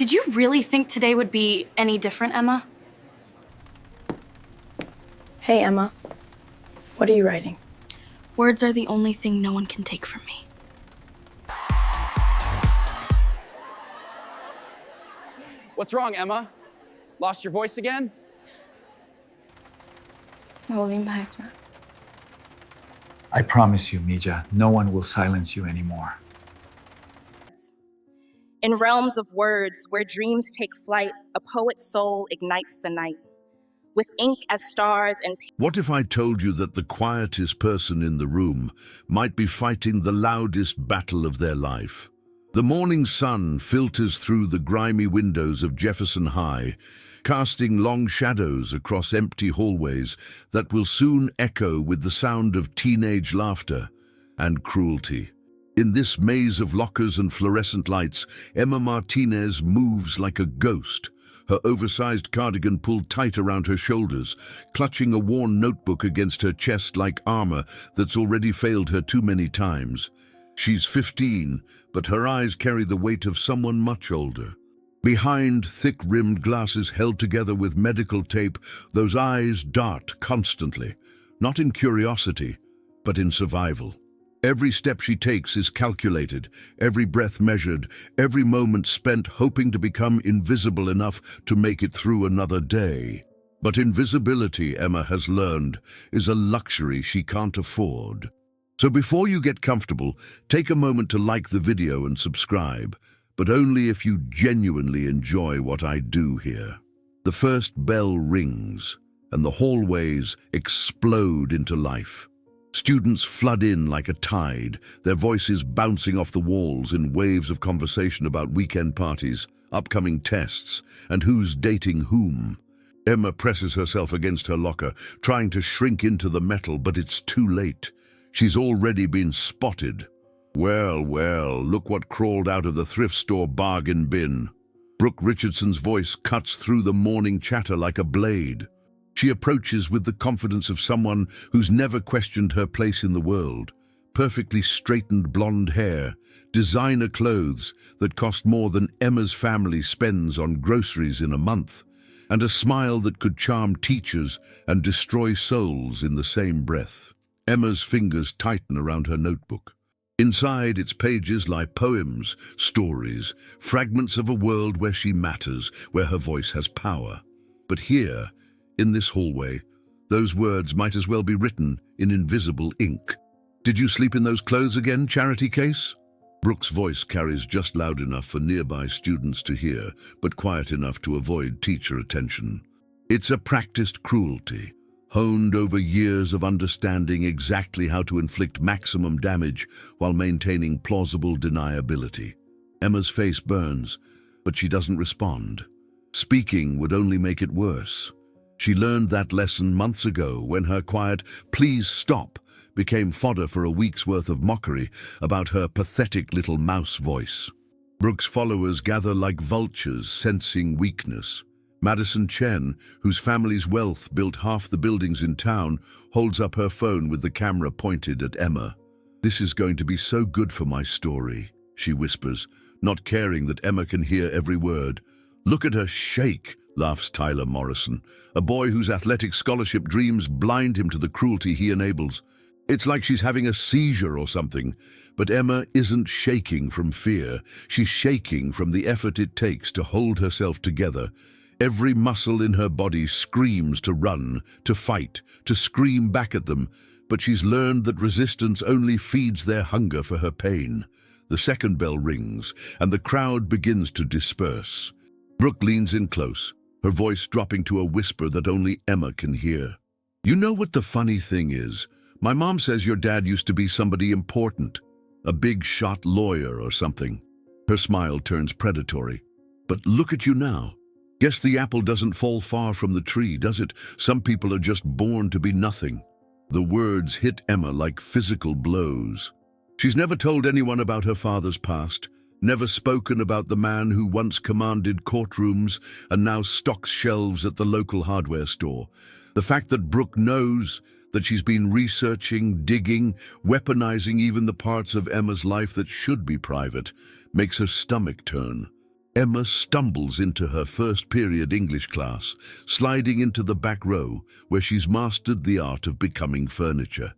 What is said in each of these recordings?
Did you really think today would be any different, Emma? Hey, Emma. What are you writing? Words are the only thing no one can take from me. What's wrong, Emma? Lost your voice again? I promise you, Mija, no one will silence you anymore. In realms of words where dreams take flight, a poet's soul ignites the night. With ink as stars and... What if I told you that the quietest person in the room might be fighting the loudest battle of their life? The morning sun filters through the grimy windows of Jefferson High, casting long shadows across empty hallways that will soon echo with the sound of teenage laughter and cruelty. In this maze of lockers and fluorescent lights, Emma Martinez moves like a ghost, her oversized cardigan pulled tight around her shoulders, clutching a worn notebook against her chest like armor that's already failed her too many times. She's 15, but her eyes carry the weight of someone much older. Behind thick-rimmed glasses held together with medical tape, those eyes dart constantly, not in curiosity, but in survival. Every step she takes is calculated, every breath measured, every moment spent hoping to become invisible enough to make it through another day. But invisibility, Emma has learned, is a luxury she can't afford. So before you get comfortable, take a moment to like the video and subscribe, but only if you genuinely enjoy what I do here. The first bell rings, and the hallways explode into life. Students flood in like a tide, their voices bouncing off the walls in waves of conversation about weekend parties, upcoming tests, and who's dating whom. Emma presses herself against her locker, trying to shrink into the metal, but it's too late. She's already been spotted. Well, well, look what crawled out of the thrift store bargain bin. Brooke Richardson's voice cuts through the morning chatter like a blade. She approaches with the confidence of someone who's never questioned her place in the world. Perfectly straightened blonde hair, designer clothes that cost more than Emma's family spends on groceries in a month, and a smile that could charm teachers and destroy souls in the same breath. Emma's fingers tighten around her notebook. Inside its pages lie poems, stories, fragments of a world where she matters, where her voice has power. But here, in this hallway, those words might as well be written in invisible ink. Did you sleep in those clothes again, Charity Case? Brooke's voice carries just loud enough for nearby students to hear, but quiet enough to avoid teacher attention. It's a practiced cruelty, honed over years of understanding exactly how to inflict maximum damage while maintaining plausible deniability. Emma's face burns, but she doesn't respond. Speaking would only make it worse. She learned that lesson months ago when her quiet, "Please stop," became fodder for a week's worth of mockery about her pathetic little mouse voice. Brooke's followers gather like vultures, sensing weakness. Madison Chen, whose family's wealth built half the buildings in town, holds up her phone with the camera pointed at Emma. "This is going to be so good for my story," she whispers, not caring that Emma can hear every word. "Look at her shake," laughs Tyler Morrison, a boy whose athletic scholarship dreams blind him to the cruelty he enables. It's like she's having a seizure or something. But Emma isn't shaking from fear. She's shaking from the effort it takes to hold herself together. Every muscle in her body screams to run, to fight, to scream back at them, but she's learned that resistance only feeds their hunger for her pain. The second bell rings, and the crowd begins to disperse. Brooke leans in close, her voice dropping to a whisper that only Emma can hear. "You know what the funny thing is? My mom says your dad used to be somebody important, a big shot lawyer or something." Her smile turns predatory. "But look at you now. Guess the apple doesn't fall far from the tree, does it? Some people are just born to be nothing." The words hit Emma like physical blows. She's never told anyone about her father's past, never spoken about the man who once commanded courtrooms and now stocks shelves at the local hardware store. The fact that Brooke knows, that she's been researching, digging, weaponizing even the parts of Emma's life that should be private, makes her stomach turn. Emma stumbles into her first period English class, sliding into the back row where she's mastered the art of becoming furniture.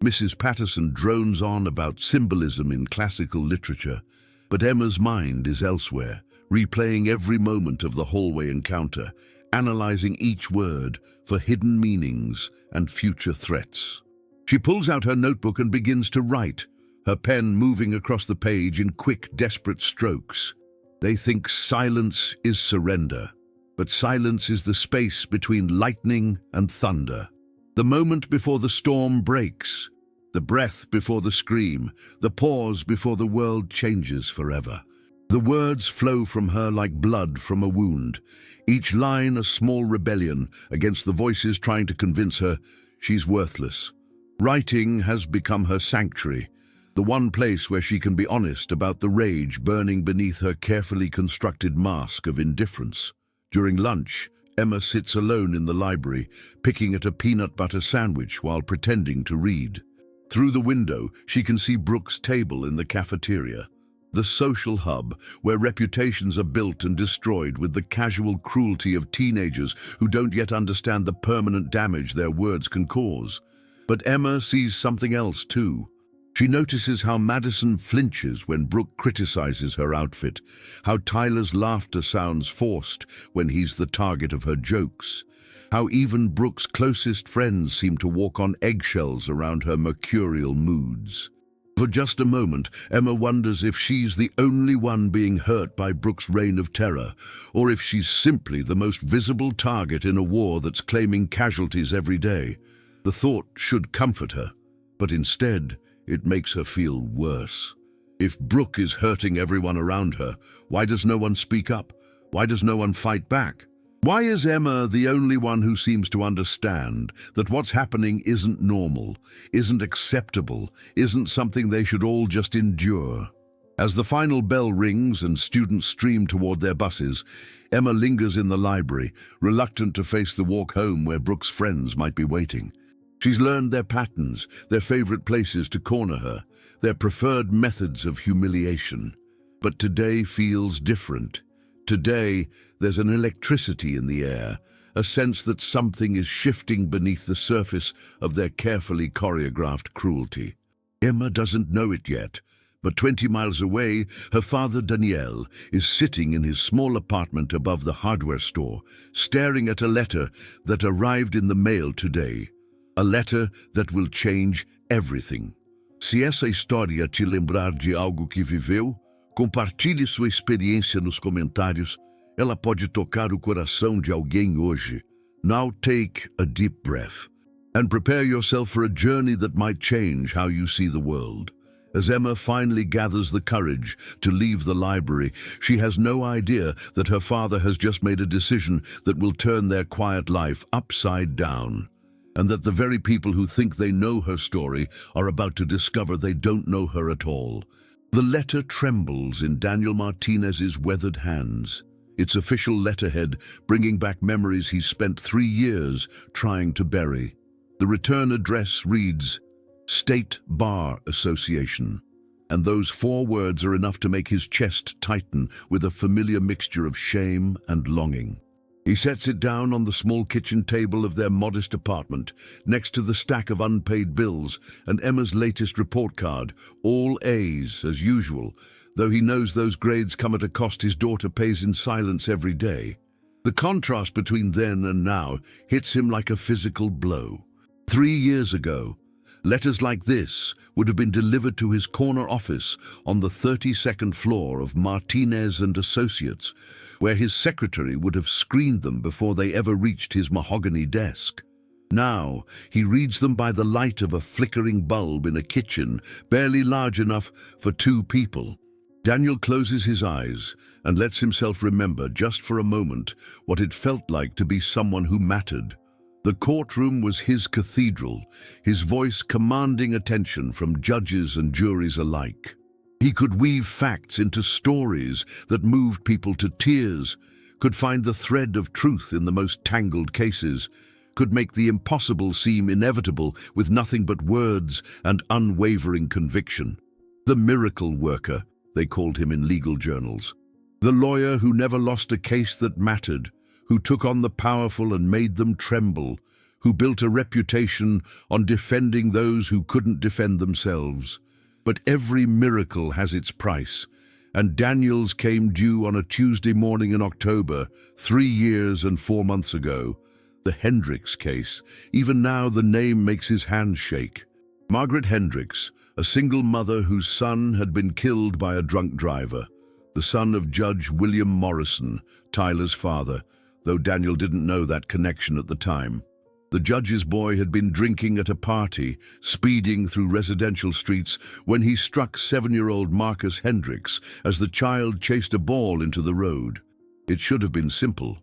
Mrs. Patterson drones on about symbolism in classical literature, but Emma's mind is elsewhere, replaying every moment of the hallway encounter, analyzing each word for hidden meanings and future threats. She pulls out her notebook and begins to write, her pen moving across the page in quick, desperate strokes. They think silence is surrender, but silence is the space between lightning and thunder. The moment before the storm breaks, the breath before the scream, the pause before the world changes forever. The words flow from her like blood from a wound, each line a small rebellion against the voices trying to convince her she's worthless. Writing has become her sanctuary, the one place where she can be honest about the rage burning beneath her carefully constructed mask of indifference. During lunch, Emma sits alone in the library, picking at a peanut butter sandwich while pretending to read. Through the window, she can see Brooke's table in the cafeteria, the social hub where reputations are built and destroyed with the casual cruelty of teenagers who don't yet understand the permanent damage their words can cause. But Emma sees something else too. She notices how Madison flinches when Brooke criticizes her outfit, how Tyler's laughter sounds forced when he's the target of her jokes, how even Brooke's closest friends seem to walk on eggshells around her mercurial moods. For just a moment, Emma wonders if she's the only one being hurt by Brooke's reign of terror, or if she's simply the most visible target in a war that's claiming casualties every day. The thought should comfort her, but instead, it makes her feel worse. If Brooke is hurting everyone around her, why does no one speak up? Why does no one fight back? Why is Emma the only one who seems to understand that what's happening isn't normal, isn't acceptable, isn't something they should all just endure? As the final bell rings and students stream toward their buses, Emma lingers in the library, reluctant to face the walk home where Brooke's friends might be waiting. She's learned their patterns, their favorite places to corner her, their preferred methods of humiliation. But today feels different. Today, there's an electricity in the air, a sense that something is shifting beneath the surface of their carefully choreographed cruelty. Emma doesn't know it yet, but 20 miles away, her father Daniel is sitting in his small apartment above the hardware store, staring at a letter that arrived in the mail today. A letter that will change everything. Se essa história te lembrar de algo que viveu, compartilhe sua experiência nos comentários. Ela pode tocar o coração de alguém hoje. Now take a deep breath and prepare yourself for a journey that might change how you see the world. As Emma finally gathers the courage to leave the library, she has no idea that her father has just made a decision that will turn their quiet life upside down, and that the very people who think they know her story are about to discover they don't know her at all. The letter trembles in Daniel Martinez's weathered hands, its official letterhead bringing back memories he's spent 3 years trying to bury. The return address reads, State Bar Association, and those 4 words are enough to make his chest tighten with a familiar mixture of shame and longing. He sets it down on the small kitchen table of their modest apartment, next to the stack of unpaid bills and Emma's latest report card, all A's as usual, though he knows those grades come at a cost his daughter pays in silence every day. The contrast between then and now hits him like a physical blow. 3 years ago, letters like this would have been delivered to his corner office on the 32nd floor of Martinez and Associates, where his secretary would have screened them before they ever reached his mahogany desk. Now, he reads them by the light of a flickering bulb in a kitchen, barely large enough for 2 people. Daniel closes his eyes and lets himself remember just for a moment what it felt like to be someone who mattered. The courtroom was his cathedral, his voice commanding attention from judges and juries alike. He could weave facts into stories that moved people to tears, could find the thread of truth in the most tangled cases, could make the impossible seem inevitable with nothing but words and unwavering conviction. The miracle worker, they called him in legal journals. The lawyer who never lost a case that mattered, who took on the powerful and made them tremble, who built a reputation on defending those who couldn't defend themselves. But every miracle has its price, and Daniel's came due on a Tuesday morning in October, 3 years and 4 months ago. The Hendricks case. Even now the name makes his hands shake. Margaret Hendricks, a single mother whose son had been killed by a drunk driver. The son of Judge William Morrison, Tyler's father, though Daniel didn't know that connection at the time. The judge's boy had been drinking at a party, speeding through residential streets, when he struck 7-year-old Marcus Hendricks as the child chased a ball into the road. It should have been simple.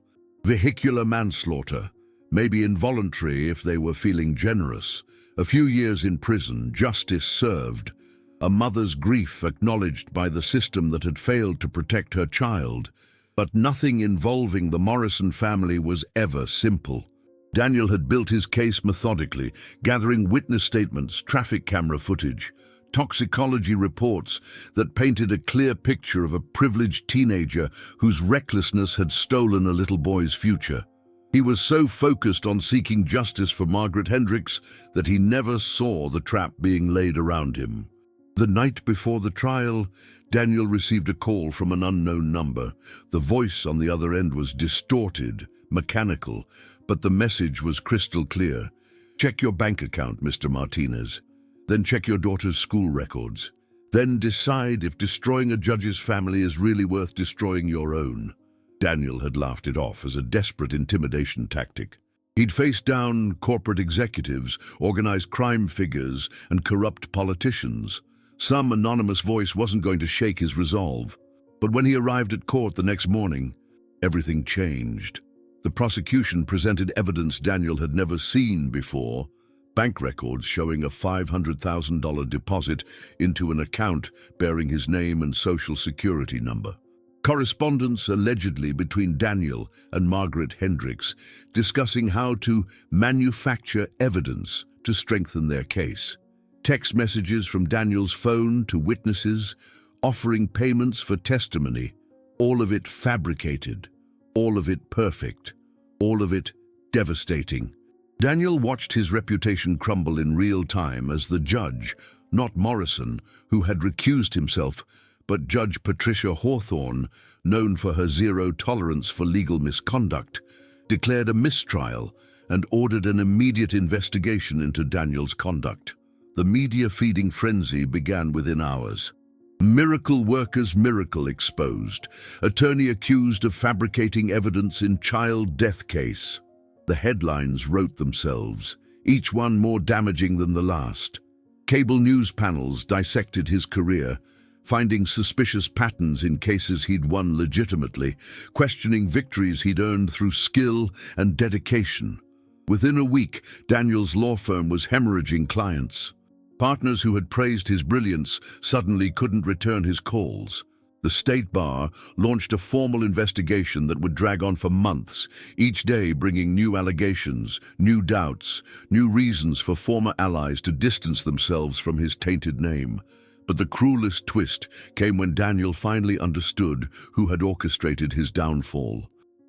Vehicular manslaughter, maybe involuntary if they were feeling generous. A few years in prison, justice served. A mother's grief acknowledged by the system that had failed to protect her child. But nothing involving the Morrison family was ever simple. Daniel had built his case methodically, gathering witness statements, traffic camera footage, toxicology reports that painted a clear picture of a privileged teenager whose recklessness had stolen a little boy's future. He was so focused on seeking justice for Margaret Hendricks that he never saw the trap being laid around him. The night before the trial, Daniel received a call from an unknown number. The voice on the other end was distorted, mechanical, but the message was crystal clear. Check your bank account, Mr. Martinez. Then check your daughter's school records. Then decide if destroying a judge's family is really worth destroying your own. Daniel had laughed it off as a desperate intimidation tactic. He'd faced down corporate executives, organized crime figures, and corrupt politicians. Some anonymous voice wasn't going to shake his resolve. But when he arrived at court the next morning, everything changed. The prosecution presented evidence Daniel had never seen before, bank records showing a $500,000 deposit into an account bearing his name and social security number. Correspondence allegedly between Daniel and Margaret Hendricks discussing how to manufacture evidence to strengthen their case. Text messages from Daniel's phone to witnesses, offering payments for testimony, all of it fabricated, all of it perfect, all of it devastating. Daniel watched his reputation crumble in real time as the judge, not Morrison, who had recused himself, but Judge Patricia Hawthorne, known for her zero tolerance for legal misconduct, declared a mistrial and ordered an immediate investigation into Daniel's conduct. The media feeding frenzy began within hours. Miracle workers' miracle exposed. Attorney accused of fabricating evidence in child death case. The headlines wrote themselves, each one more damaging than the last. Cable news panels dissected his career, finding suspicious patterns in cases he'd won legitimately, questioning victories he'd earned through skill and dedication. Within a week, Daniel's law firm was hemorrhaging clients. Partners who had praised his brilliance suddenly couldn't return his calls. The State Bar launched a formal investigation that would drag on for months, each day bringing new allegations, new doubts, new reasons for former allies to distance themselves from his tainted name. But the cruelest twist came when Daniel finally understood who had orchestrated his downfall.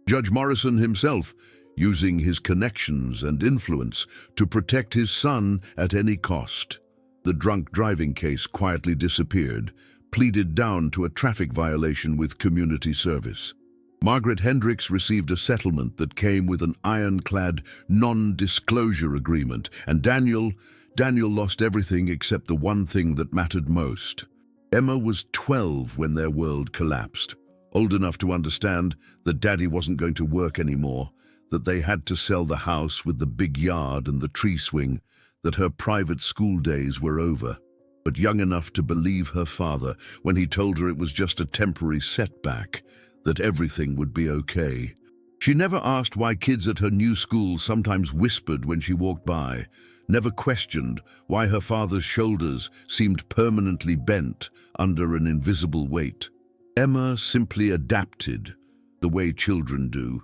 Judge Morrison himself, using his connections and influence to protect his son at any cost. The drunk driving case quietly disappeared, pleaded down to a traffic violation with community service. Margaret Hendricks received a settlement that came with an ironclad non-disclosure agreement, and Daniel lost everything except the one thing that mattered most. Emma was 12 when their world collapsed, old enough to understand that Daddy wasn't going to work anymore, that they had to sell the house with the big yard and the tree swing, that her private school days were over, but young enough to believe her father when he told her it was just a temporary setback, that everything would be okay. She never asked why kids at her new school sometimes whispered when she walked by, never questioned why her father's shoulders seemed permanently bent under an invisible weight. Emma simply adapted, the way children do,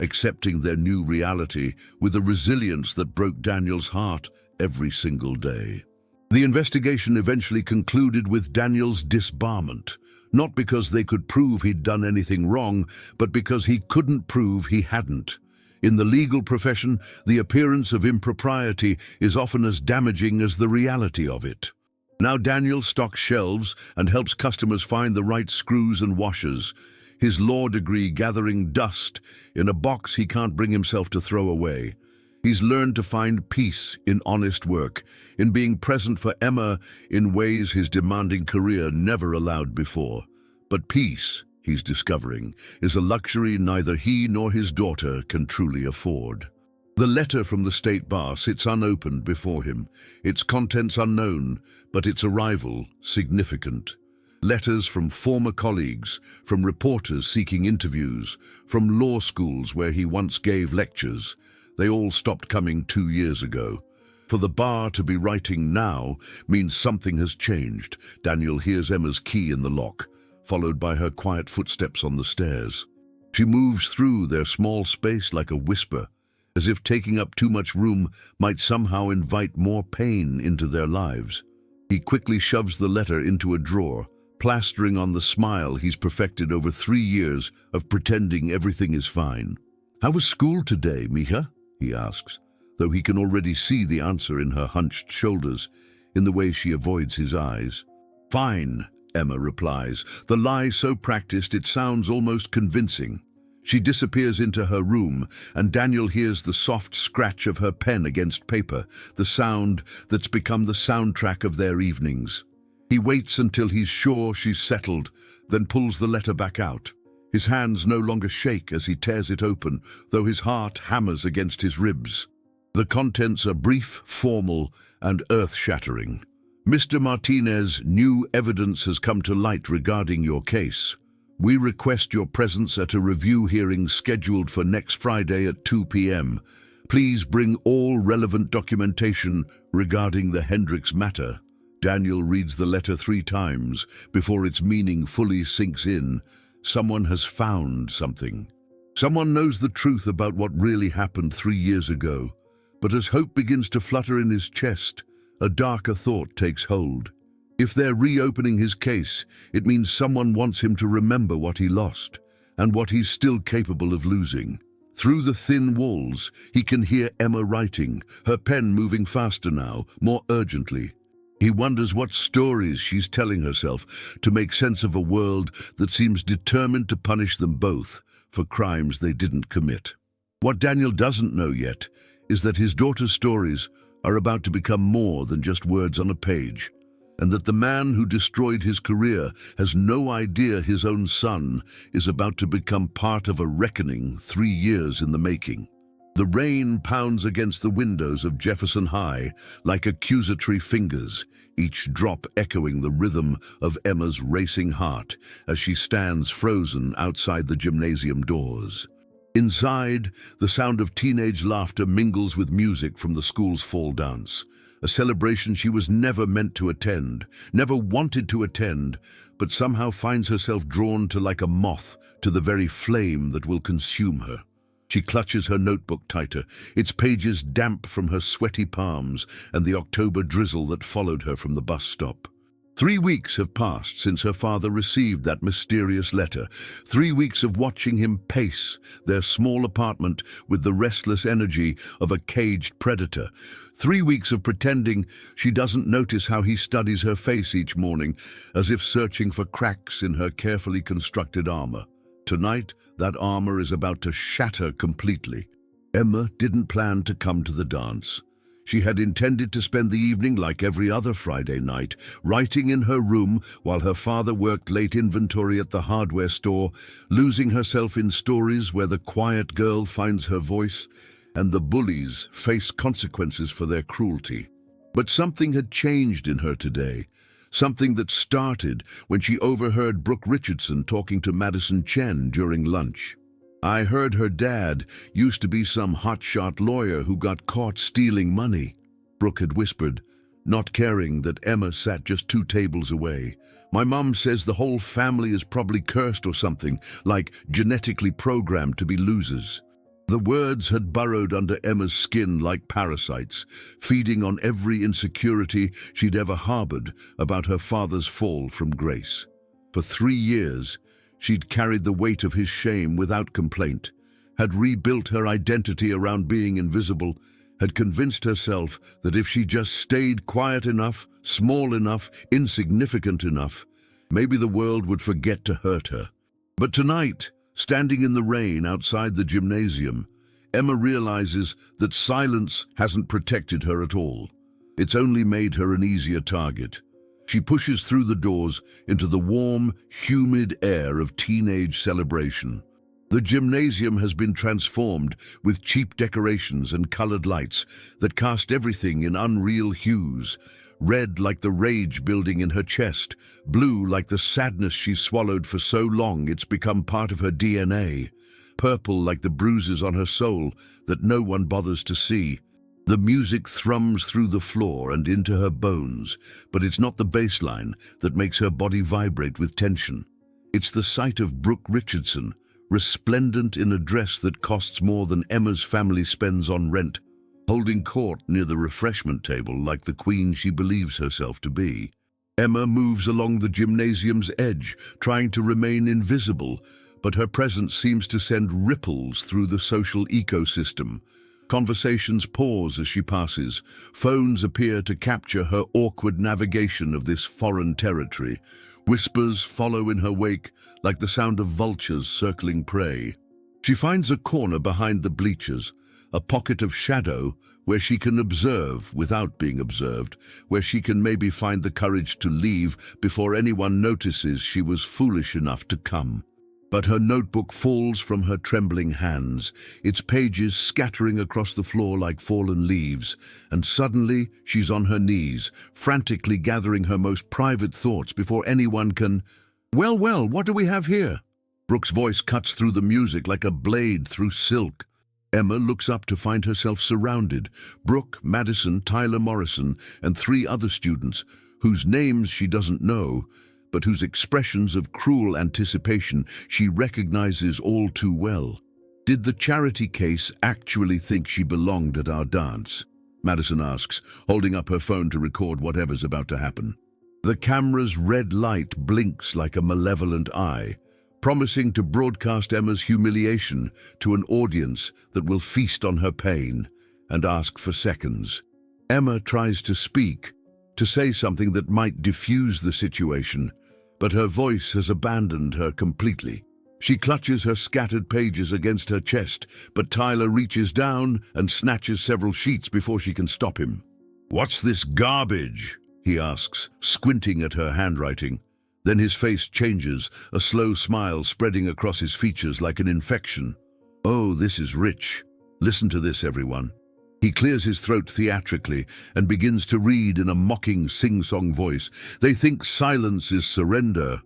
accepting their new reality with a resilience that broke Daniel's heart every single day. The investigation eventually concluded with Daniel's disbarment, not because they could prove he'd done anything wrong, but because he couldn't prove he hadn't. In the legal profession, the appearance of impropriety is often as damaging as the reality of it. Now Daniel stocks shelves and helps customers find the right screws and washers, his law degree gathering dust in a box he can't bring himself to throw away. He's learned to find peace in honest work, in being present for Emma in ways his demanding career never allowed before. But peace, he's discovering, is a luxury neither he nor his daughter can truly afford. The letter from the State Bar sits unopened before him, its contents unknown, but its arrival significant. Letters from former colleagues, from reporters seeking interviews, from law schools where he once gave lectures. They all stopped coming 2 years ago. For the Bar to be writing now means something has changed. Daniel hears Emma's key in the lock, followed by her quiet footsteps on the stairs. She moves through their small space like a whisper, as if taking up too much room might somehow invite more pain into their lives. He quickly shoves the letter into a drawer, plastering on the smile he's perfected over 3 years of pretending everything is fine. "How was school today, Mija?" he asks, though he can already see the answer in her hunched shoulders, in the way she avoids his eyes. "Fine," Emma replies, the lie so practiced it sounds almost convincing. She disappears into her room, and Daniel hears the soft scratch of her pen against paper, the sound that's become the soundtrack of their evenings. He waits until he's sure she's settled, then pulls the letter back out. His hands no longer shake as he tears it open, though his heart hammers against his ribs. The contents are brief, formal, and earth-shattering. "Mr. Martinez, new evidence has come to light regarding your case. We request your presence at a review hearing scheduled for next Friday at 2 p.m. Please bring all relevant documentation regarding the Hendricks matter." Daniel reads the letter 3 times before its meaning fully sinks in. Someone has found something. Someone knows the truth about what really happened 3 years ago. But as hope begins to flutter in his chest, a darker thought takes hold. If they're reopening his case, it means someone wants him to remember what he lost, and what he's still capable of losing. Through the thin walls, he can hear Emma writing, her pen moving faster now, more urgently. He wonders what stories she's telling herself to make sense of a world that seems determined to punish them both for crimes they didn't commit. What Daniel doesn't know yet is that his daughter's stories are about to become more than just words on a page, and that the man who destroyed his career has no idea his own son is about to become part of a reckoning 3 years in the making. The rain pounds against the windows of Jefferson High like accusatory fingers, each drop echoing the rhythm of Emma's racing heart as she stands frozen outside the gymnasium doors. Inside, the sound of teenage laughter mingles with music from the school's fall dance, a celebration she was never meant to attend, never wanted to attend, but somehow finds herself drawn to like a moth to the very flame that will consume her. She clutches her notebook tighter, its pages damp from her sweaty palms and the October drizzle that followed her from the bus stop. 3 weeks have passed since her father received that mysterious letter. 3 weeks of watching him pace their small apartment with the restless energy of a caged predator. 3 weeks of pretending she doesn't notice how he studies her face each morning, as if searching for cracks in her carefully constructed armor. Tonight, that armor is about to shatter completely. Emma didn't plan to come to the dance. She had intended to spend the evening like every other Friday night, writing in her room while her father worked late inventory at the hardware store, losing herself in stories where the quiet girl finds her voice and the bullies face consequences for their cruelty. But something had changed in her today, something that started when she overheard Brooke Richardson talking to Madison Chen during lunch. "I heard her dad used to be some hotshot lawyer who got caught stealing money," Brooke had whispered, not caring that Emma sat just 2 tables away. "My mom says the whole family is probably cursed or something, like genetically programmed to be losers." The words had burrowed under Emma's skin like parasites, feeding on every insecurity she'd ever harbored about her father's fall from grace. For 3 years, she'd carried the weight of his shame without complaint, had rebuilt her identity around being invisible, had convinced herself that if she just stayed quiet enough, small enough, insignificant enough, maybe the world would forget to hurt her. But tonight, standing in the rain outside the gymnasium, Emma realizes that silence hasn't protected her at all. It's only made her an easier target. She pushes through the doors into the warm, humid air of teenage celebration. The gymnasium has been transformed with cheap decorations and colored lights that cast everything in unreal hues. Red like the rage building in her chest, blue like the sadness she's swallowed for so long it's become part of her DNA, purple like the bruises on her soul that no one bothers to see. The music thrums through the floor and into her bones, but it's not the bass line that makes her body vibrate with tension. It's the sight of Brooke Richardson, resplendent in a dress that costs more than Emma's family spends on rent, holding court near the refreshment table like the queen she believes herself to be. Emma moves along the gymnasium's edge, trying to remain invisible, but her presence seems to send ripples through the social ecosystem. Conversations pause as she passes. Phones appear to capture her awkward navigation of this foreign territory. Whispers follow in her wake, like the sound of vultures circling prey. She finds a corner behind the bleachers, a pocket of shadow where she can observe without being observed, where she can maybe find the courage to leave before anyone notices she was foolish enough to come. But her notebook falls from her trembling hands, its pages scattering across the floor like fallen leaves, and suddenly she's on her knees, frantically gathering her most private thoughts before anyone can... Well, what do we have here? Brooke's voice cuts through the music like a blade through silk. Emma looks up to find herself surrounded. Brooke, Madison, Tyler Morrison, and 3 other students, whose names she doesn't know, but whose expressions of cruel anticipation she recognizes all too well. Did the charity case actually think she belonged at our dance? Madison asks, holding up her phone to record whatever's about to happen. The camera's red light blinks like a malevolent eye, promising to broadcast Emma's humiliation to an audience that will feast on her pain and ask for seconds. Emma tries to speak, to say something that might diffuse the situation, but her voice has abandoned her completely. She clutches her scattered pages against her chest, but Tyler reaches down and snatches several sheets before she can stop him. "What's this garbage?" he asks, squinting at her handwriting. Then his face changes, a slow smile spreading across his features like an infection. "Oh, this is rich. Listen to this, everyone." He clears his throat theatrically and begins to read in a mocking sing-song voice. "They think silence is surrender,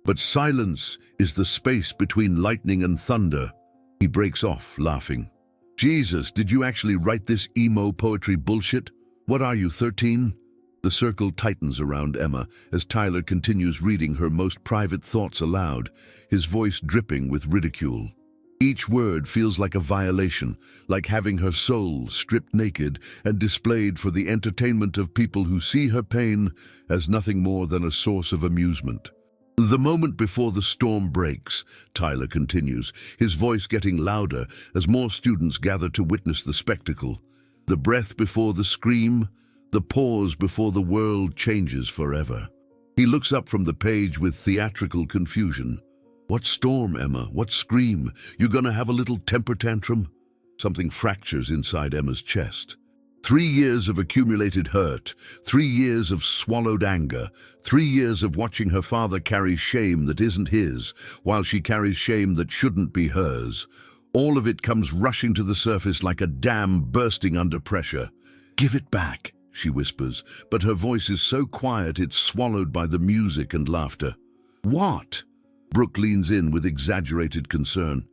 but silence is the space between lightning and thunder." He breaks off, laughing. "Jesus, did you actually write this emo poetry bullshit? What are you, 13? The circle tightens around Emma as Tyler continues reading her most private thoughts aloud, his voice dripping with ridicule. Each word feels like a violation, like having her soul stripped naked and displayed for the entertainment of people who see her pain as nothing more than a source of amusement. "The moment before the storm breaks," Tyler continues, his voice getting louder as more students gather to witness the spectacle. "The breath before the scream, the pause before the world changes forever." He looks up from the page with theatrical confusion. "What storm, Emma? What scream? You gonna have a little temper tantrum?" Something fractures inside Emma's chest. 3 years of accumulated hurt, 3 years of swallowed anger, 3 years of watching her father carry shame that isn't his, while she carries shame that shouldn't be hers. All of it comes rushing to the surface like a dam bursting under pressure. "Give it back," she whispers, but her voice is so quiet it's swallowed by the music and laughter. "What?" Brooke leans in with exaggerated concern.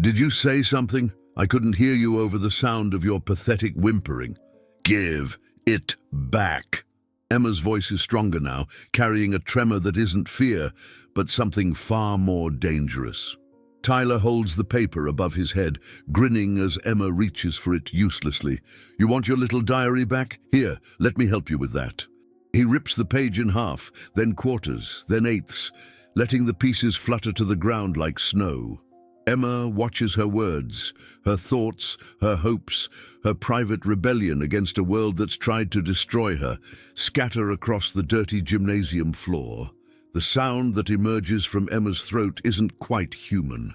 "Did you say something? I couldn't hear you over the sound of your pathetic whimpering." "Give it back." Emma's voice is stronger now, carrying a tremor that isn't fear, but something far more dangerous. Tyler holds the paper above his head, grinning as Emma reaches for it uselessly. "You want your little diary back? Here, let me help you with that." He rips the page in half, then quarters, then eighths, letting the pieces flutter to the ground like snow. Emma watches her words, her thoughts, her hopes, her private rebellion against a world that's tried to destroy her, scatter across the dirty gymnasium floor. The sound that emerges from Emma's throat isn't quite human.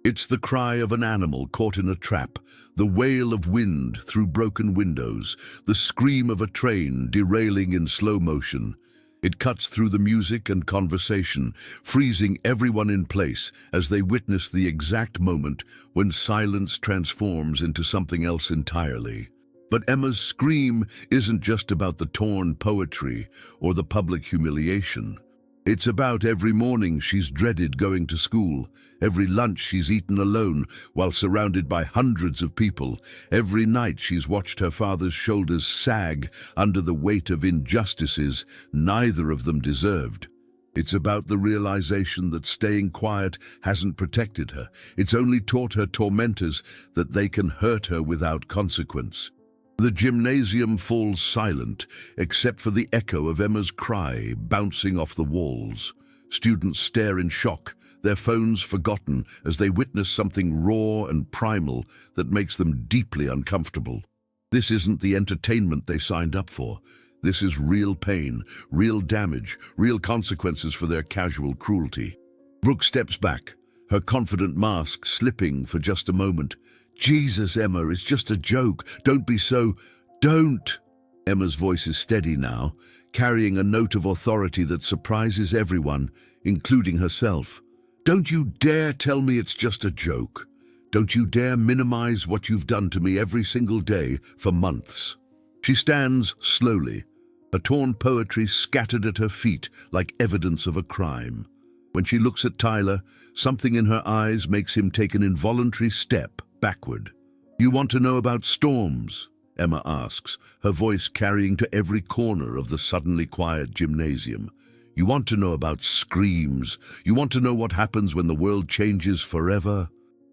It's the cry of an animal caught in a trap, the wail of wind through broken windows, the scream of a train derailing in slow motion. It cuts through the music and conversation, freezing everyone in place as they witness the exact moment when silence transforms into something else entirely. But Emma's scream isn't just about the torn poetry or the public humiliation. It's about every morning she's dreaded going to school, every lunch she's eaten alone while surrounded by hundreds of people, every night she's watched her father's shoulders sag under the weight of injustices neither of them deserved. It's about the realization that staying quiet hasn't protected her. It's only taught her tormentors that they can hurt her without consequence. The gymnasium falls silent, except for the echo of Emma's cry bouncing off the walls. Students stare in shock, their phones forgotten as they witness something raw and primal that makes them deeply uncomfortable. This isn't the entertainment they signed up for. This is real pain, real damage, real consequences for their casual cruelty. Brooke steps back, her confident mask slipping for just a moment. "Jesus, Emma, it's just a joke. Don't be so... Don't!" Emma's voice is steady now, carrying a note of authority that surprises everyone, including herself. "Don't you dare tell me it's just a joke. Don't you dare minimize what you've done to me every single day for months." She stands slowly, a torn poetry scattered at her feet like evidence of a crime. When she looks at Tyler, something in her eyes makes him take an involuntary step backward. "You want to know about storms?" Emma asks, her voice carrying to every corner of the suddenly quiet gymnasium. "You want to know about screams? You want to know what happens when the world changes forever?"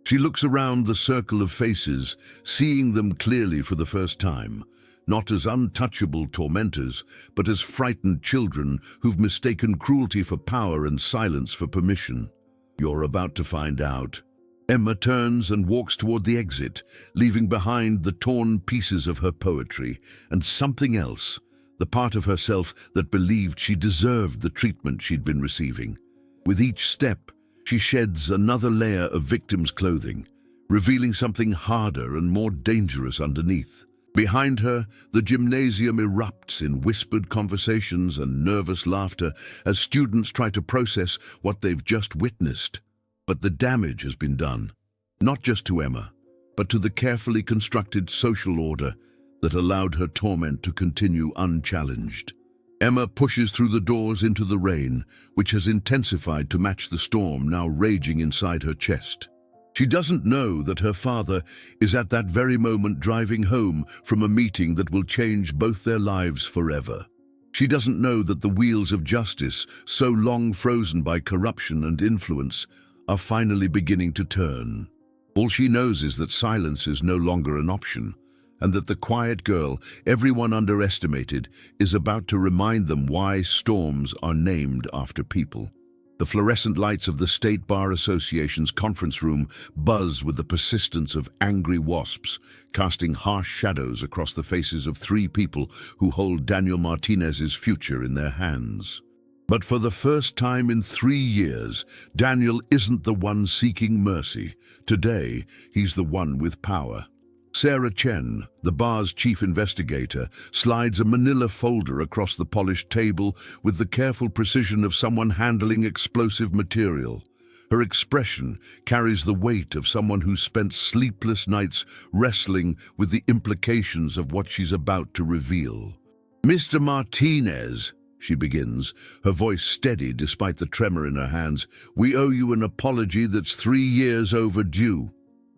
She looks around the circle of faces, seeing them clearly for the first time, not as untouchable tormentors, but as frightened children who've mistaken cruelty for power and silence for permission. "You're about to find out." Emma turns and walks toward the exit, leaving behind the torn pieces of her poetry and something else, the part of herself that believed she deserved the treatment she'd been receiving. With each step, she sheds another layer of victim's clothing, revealing something harder and more dangerous underneath. Behind her, the gymnasium erupts in whispered conversations and nervous laughter as students try to process what they've just witnessed. But the damage has been done, not just to Emma, but to the carefully constructed social order that allowed her torment to continue unchallenged. Emma pushes through the doors into the rain, which has intensified to match the storm now raging inside her chest. She doesn't know that her father is at that very moment driving home from a meeting that will change both their lives forever. She doesn't know that the wheels of justice, so long frozen by corruption and influence, are finally beginning to turn. All she knows is that silence is no longer an option, and that the quiet girl everyone underestimated is about to remind them why storms are named after people. The fluorescent lights of the State Bar Association's conference room buzz with the persistence of angry wasps, casting harsh shadows across the faces of three people who hold Daniel Martinez's future in their hands. But for the first time in 3 years, Daniel isn't the one seeking mercy. Today, he's the one with power. Sarah Chen, the bar's chief investigator, slides a manila folder across the polished table with the careful precision of someone handling explosive material. Her expression carries the weight of someone who's spent sleepless nights wrestling with the implications of what she's about to reveal. "Mr. Martinez," she begins, her voice steady despite the tremor in her hands, "we owe you an apology that's 3 years overdue."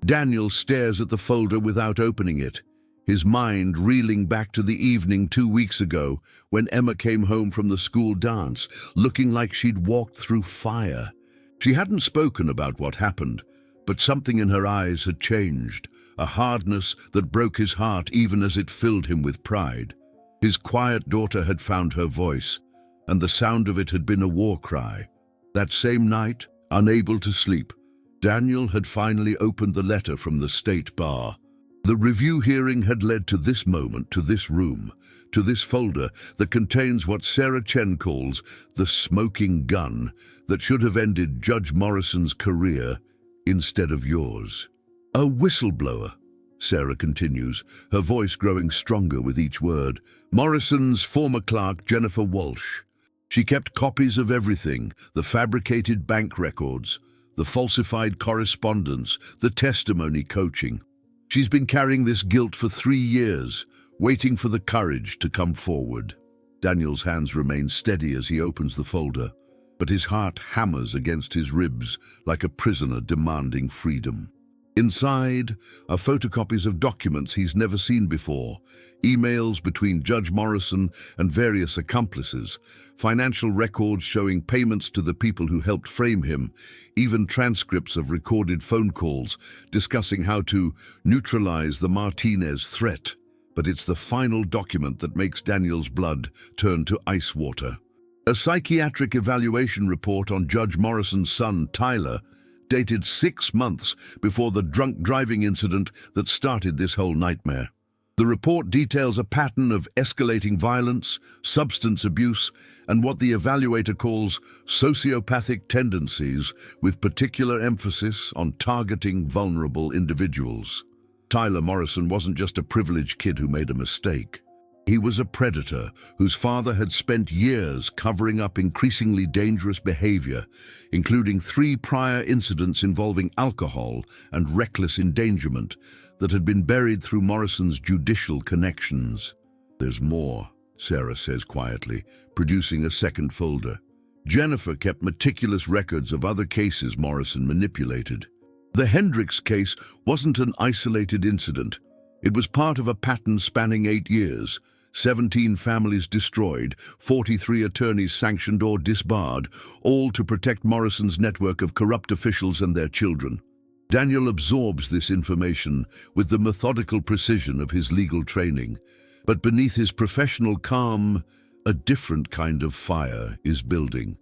Daniel stares at the folder without opening it, his mind reeling back to the evening 2 weeks ago when Emma came home from the school dance, looking like she'd walked through fire. She hadn't spoken about what happened, But something in her eyes had changed, a hardness that broke his heart even as it filled him with pride. His quiet daughter had found her voice, and the sound of it had been a war cry. That same night, unable to sleep, Daniel had finally opened the letter from the state bar. The review hearing had led to this moment, to this room, to this folder that contains what Sarah Chen calls the smoking gun that should have ended Judge Morrison's career instead of yours. A whistleblower, Sarah continues, her voice growing stronger with each word. Morrison's former clerk, Jennifer Walsh. She kept copies of everything, the fabricated bank records, the falsified correspondence, the testimony coaching. She's been carrying this guilt for 3 years, waiting for the courage to come forward. Daniel's hands remain steady as he opens the folder, but his heart hammers against his ribs like a prisoner demanding freedom. Inside are photocopies of documents he's never seen before, emails between Judge Morrison and various accomplices, financial records showing payments to the people who helped frame him, even transcripts of recorded phone calls discussing how to neutralize the Martinez threat. But it's the final document that makes Daniel's blood turn to ice water. A psychiatric evaluation report on Judge Morrison's son, Tyler, dated 6 months before the drunk driving incident that started this whole nightmare. The report details a pattern of escalating violence, substance abuse, and what the evaluator calls sociopathic tendencies, with particular emphasis on targeting vulnerable individuals. Tyler Morrison wasn't just a privileged kid who made a mistake. He was a predator whose father had spent years covering up increasingly dangerous behavior, including 3 prior incidents involving alcohol and reckless endangerment that had been buried through Morrison's judicial connections. There's more, Sarah says quietly, producing a second folder. Jennifer kept meticulous records of other cases Morrison manipulated. The Hendricks case wasn't an isolated incident. It was part of a pattern spanning 8 years. 17 families destroyed, 43 attorneys sanctioned or disbarred, all to protect Morrison's network of corrupt officials and their children. Daniel absorbs this information with the methodical precision of his legal training, but beneath his professional calm, a different kind of fire is building.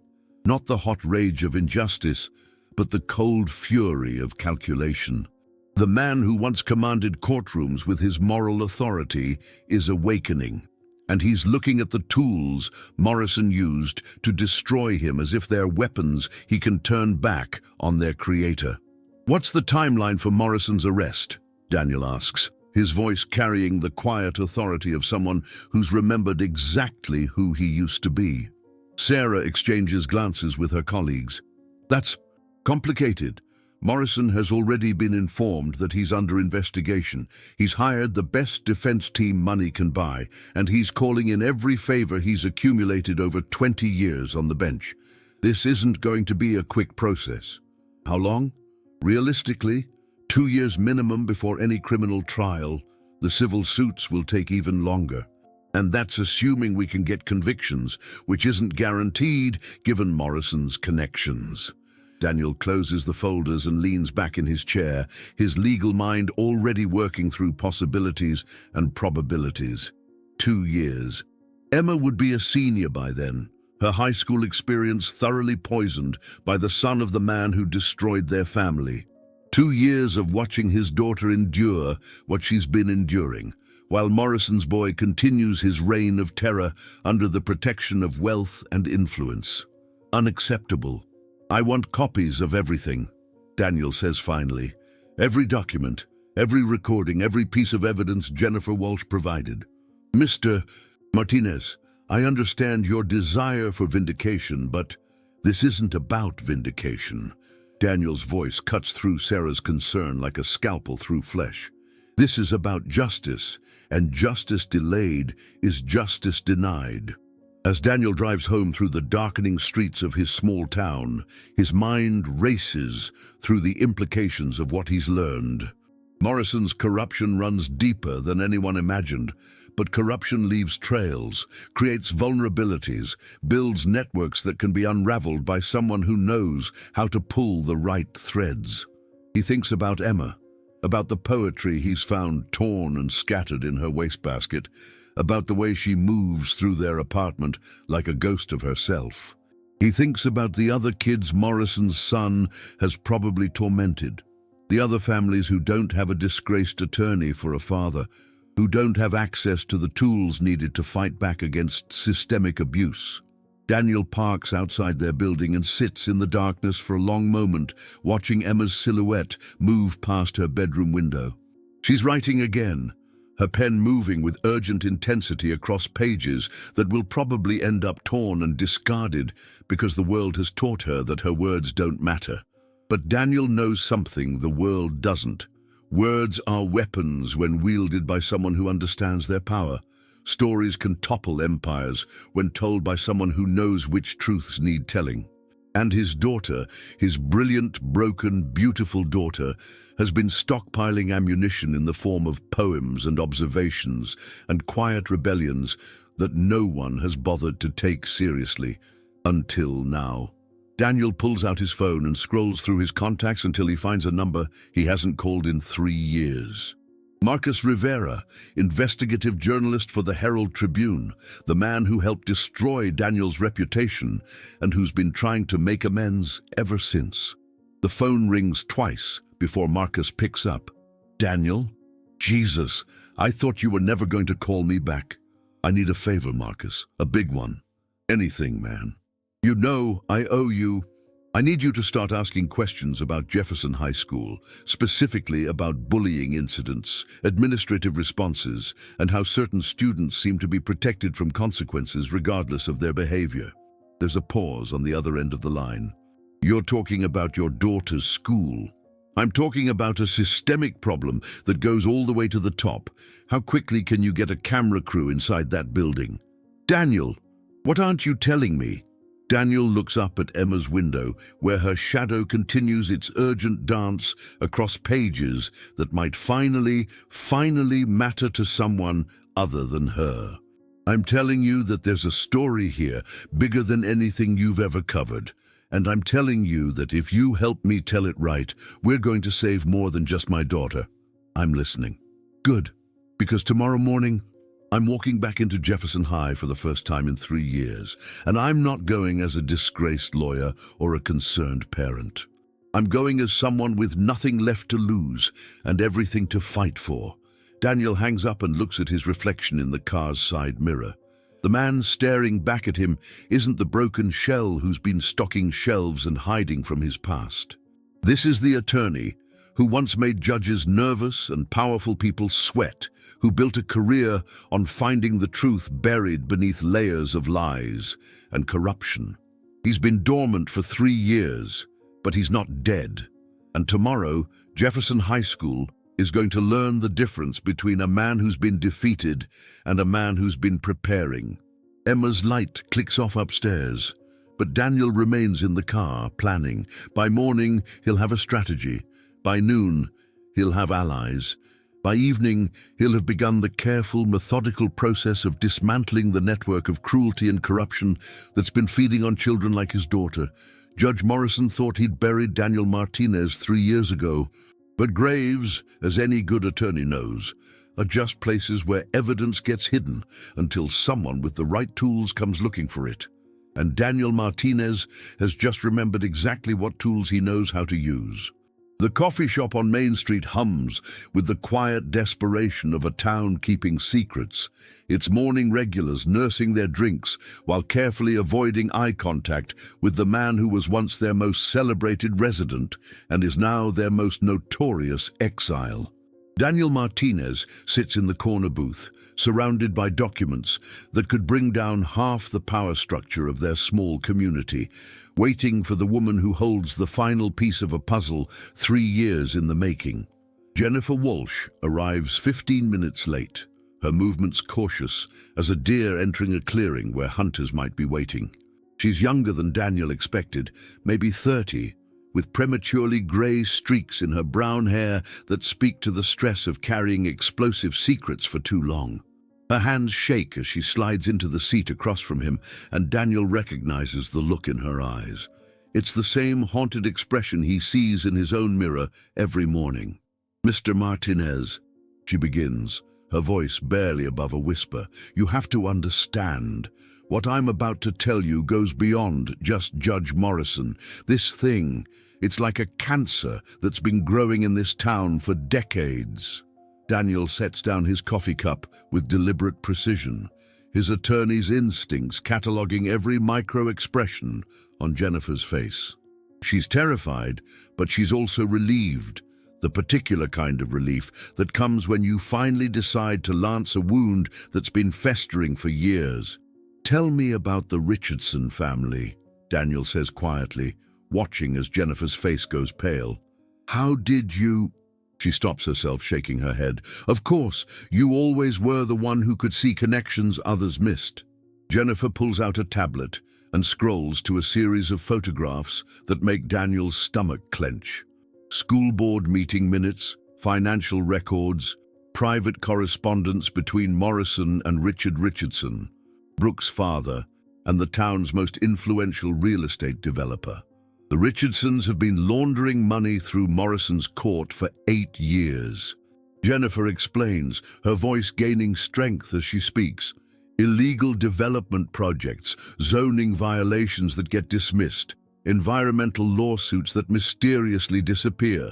Not the hot rage of injustice, but the cold fury of calculation. The man who once commanded courtrooms with his moral authority is awakening, and he's looking at the tools Morrison used to destroy him as if they're weapons he can turn back on their creator. "What's the timeline for Morrison's arrest?" Daniel asks, his voice carrying the quiet authority of someone who's remembered exactly who he used to be. Sarah exchanges glances with her colleagues. "That's complicated. Morrison has already been informed that he's under investigation. He's hired the best defense team money can buy, and he's calling in every favor he's accumulated over 20 years on the bench. This isn't going to be a quick process." "How long?" "Realistically, 2 years minimum before any criminal trial. The civil suits will take even longer. And that's assuming we can get convictions, which isn't guaranteed given Morrison's connections." Daniel closes the folders and leans back in his chair, his legal mind already working through possibilities and probabilities. 2 years. Emma would be a senior by then, her high school experience thoroughly poisoned by the son of the man who destroyed their family. 2 years of watching his daughter endure what she's been enduring, while Morrison's boy continues his reign of terror under the protection of wealth and influence. Unacceptable. "I want copies of everything," Daniel says finally. "Every document, every recording, every piece of evidence Jennifer Walsh provided." "Mr. Martinez, I understand your desire for vindication, but this isn't about vindication." Daniel's voice cuts through Sarah's concern like a scalpel through flesh. "This is about justice, and justice delayed is justice denied." As Daniel drives home through the darkening streets of his small town, his mind races through the implications of what he's learned. Morrison's corruption runs deeper than anyone imagined, but corruption leaves trails, creates vulnerabilities, builds networks that can be unraveled by someone who knows how to pull the right threads. He thinks about Emma, about the poetry he's found torn and scattered in her wastebasket, about the way she moves through their apartment like a ghost of herself. He thinks about the other kids Morrison's son has probably tormented, the other families who don't have a disgraced attorney for a father, who don't have access to the tools needed to fight back against systemic abuse. Daniel parks outside their building and sits in the darkness for a long moment, watching Emma's silhouette move past her bedroom window. She's writing again, her pen moving with urgent intensity across pages that will probably end up torn and discarded because the world has taught her that her words don't matter. But Daniel knows something the world doesn't. Words are weapons when wielded by someone who understands their power. Stories can topple empires when told by someone who knows which truths need telling. And his daughter, his brilliant, broken, beautiful daughter, has been stockpiling ammunition in the form of poems and observations and quiet rebellions that no one has bothered to take seriously until now. Daniel pulls out his phone and scrolls through his contacts until he finds a number he hasn't called in 3 years. Marcus Rivera, investigative journalist for the Herald Tribune, the man who helped destroy Daniel's reputation and who's been trying to make amends ever since. The phone rings twice before Marcus picks up. Daniel? Jesus, I thought you were never going to call me back. I need a favor, Marcus, a big one. Anything, man. You know I owe you. I need you to start asking questions about Jefferson High School, specifically about bullying incidents, administrative responses, and how certain students seem to be protected from consequences regardless of their behavior. There's a pause on the other end of the line. You're talking about your daughter's school. I'm talking about a systemic problem that goes all the way to the top. How quickly can you get a camera crew inside that building? Daniel, what aren't you telling me? Daniel looks up at Emma's window, where her shadow continues its urgent dance across pages that might finally matter to someone other than her. I'm telling you that there's a story here bigger than anything you've ever covered. And I'm telling you that if you help me tell it right, we're going to save more than just my daughter. I'm listening. Good, because tomorrow morning, I'm walking back into Jefferson High for the first time in 3 years, and I'm not going as a disgraced lawyer or a concerned parent. I'm going as someone with nothing left to lose and everything to fight for. Daniel hangs up and looks at his reflection in the car's side mirror. The man staring back at him isn't the broken shell who's been stocking shelves and hiding from his past. This is the attorney who once made judges nervous and powerful people sweat, who built a career on finding the truth buried beneath layers of lies and corruption. He's been dormant for 3 years, but he's not dead. And tomorrow, Jefferson High School is going to learn the difference between a man who's been defeated and a man who's been preparing. Emma's light clicks off upstairs, but Daniel remains in the car, planning. By morning, he'll have a strategy. By noon, he'll have allies. By evening, he'll have begun the careful, methodical process of dismantling the network of cruelty and corruption that's been feeding on children like his daughter. Judge Morrison thought he'd buried Daniel Martinez 3 years ago. But graves, as any good attorney knows, are just places where evidence gets hidden until someone with the right tools comes looking for it. And Daniel Martinez has just remembered exactly what tools he knows how to use. The coffee shop on Main Street hums with the quiet desperation of a town keeping secrets, its morning regulars nursing their drinks while carefully avoiding eye contact with the man who was once their most celebrated resident and is now their most notorious exile. Daniel Martinez sits in the corner booth, surrounded by documents that could bring down half the power structure of their small community, waiting for the woman who holds the final piece of a puzzle 3 years in the making. Jennifer Walsh arrives 15 minutes late, her movements cautious as a deer entering a clearing where hunters might be waiting. She's younger than Daniel expected, maybe 30, with prematurely grey streaks in her brown hair that speak to the stress of carrying explosive secrets for too long. Her hands shake as she slides into the seat across from him, and Daniel recognizes the look in her eyes. It's the same haunted expression he sees in his own mirror every morning. "Mr. Martinez," she begins, her voice barely above a whisper, "you have to understand. What I'm about to tell you goes beyond just Judge Morrison. This thing, it's like a cancer that's been growing in this town for decades." Daniel sets down his coffee cup with deliberate precision, his attorney's instincts cataloging every micro-expression on Jennifer's face. She's terrified, but she's also relieved, the particular kind of relief that comes when you finally decide to lance a wound that's been festering for years. "Tell me about the Richardson family," Daniel says quietly, watching as Jennifer's face goes pale. "How did you—" She stops herself, shaking her head. "Of course, you always were the one who could see connections others missed." Jennifer pulls out a tablet and scrolls to a series of photographs that make Daniel's stomach clench. School board meeting minutes, financial records, private correspondence between Morrison and Richard Richardson, Brooke's father, and the town's most influential real estate developer. The Richardsons have been laundering money through Morrison's court for 8 years. Jennifer explains, her voice gaining strength as she speaks. Illegal development projects, zoning violations that get dismissed, environmental lawsuits that mysteriously disappear.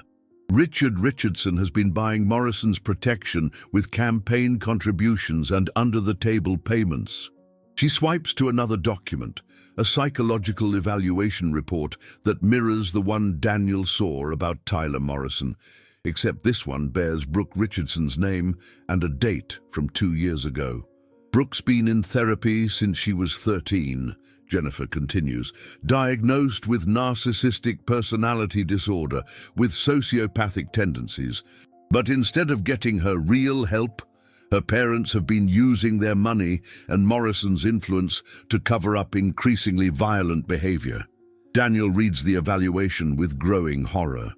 Richard Richardson has been buying Morrison's protection with campaign contributions and under-the-table payments. She swipes to another document, a psychological evaluation report that mirrors the one Daniel saw about Tyler Morrison, except this one bears Brooke Richardson's name and a date from 2 years ago. "Brooke's been in therapy since she was 13, Jennifer continues, "diagnosed with narcissistic personality disorder with sociopathic tendencies. But instead of getting her real help, her parents have been using their money and Morrison's influence to cover up increasingly violent behavior." Daniel reads the evaluation with growing horror.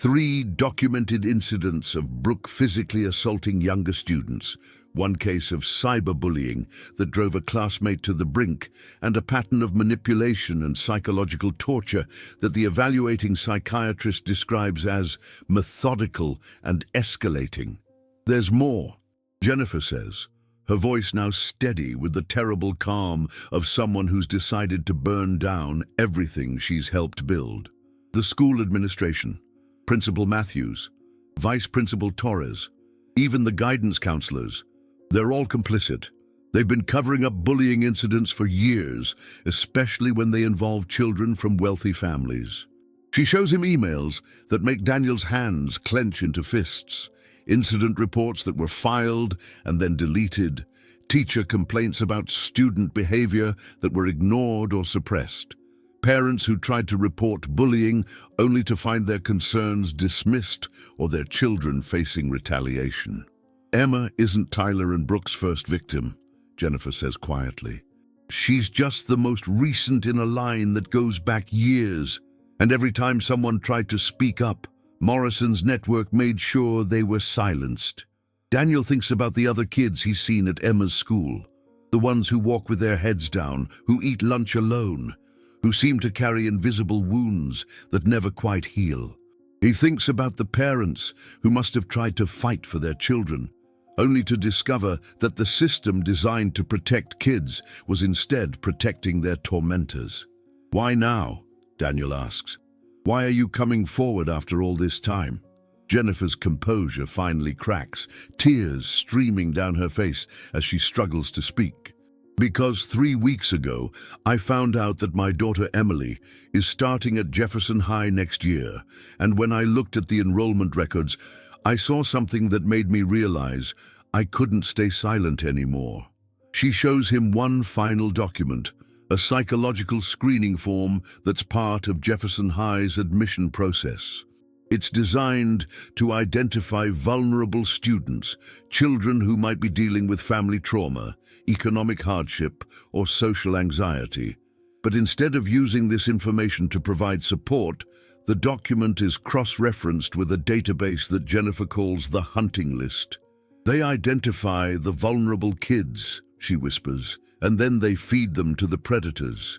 3 documented incidents of Brooke physically assaulting younger students, 1 case of cyberbullying that drove a classmate to the brink, and a pattern of manipulation and psychological torture that the evaluating psychiatrist describes as methodical and escalating. "There's more," Jennifer says, her voice now steady with the terrible calm of someone who's decided to burn down everything she's helped build. The school administration, Principal Matthews, Vice Principal Torres, even the guidance counselors, they're all complicit. They've been covering up bullying incidents for years, especially when they involve children from wealthy families. She shows him emails that make Daniel's hands clench into fists, incident reports that were filed and then deleted, teacher complaints about student behavior that were ignored or suppressed, parents who tried to report bullying only to find their concerns dismissed or their children facing retaliation. "Emma isn't Tyler and Brooke's first victim," Jennifer says quietly. "She's just the most recent in a line that goes back years, and every time someone tried to speak up, Morrison's network made sure they were silenced." Daniel thinks about the other kids he's seen at Emma's school, the ones who walk with their heads down, who eat lunch alone, who seem to carry invisible wounds that never quite heal. He thinks about the parents who must have tried to fight for their children, only to discover that the system designed to protect kids was instead protecting their tormentors. "Why now?" Daniel asks. "Why are you coming forward after all this time?" Jennifer's composure finally cracks, tears streaming down her face as she struggles to speak. "Because 3 weeks ago, I found out that my daughter Emily is starting at Jefferson High next year, and when I looked at the enrollment records, I saw something that made me realize I couldn't stay silent anymore." She shows him one final document, a psychological screening form that's part of Jefferson High's admission process. It's designed to identify vulnerable students, children who might be dealing with family trauma, economic hardship, or social anxiety. But instead of using this information to provide support, the document is cross-referenced with a database that Jennifer calls the hunting list. "They identify the vulnerable kids," she whispers, "and then they feed them to the predators.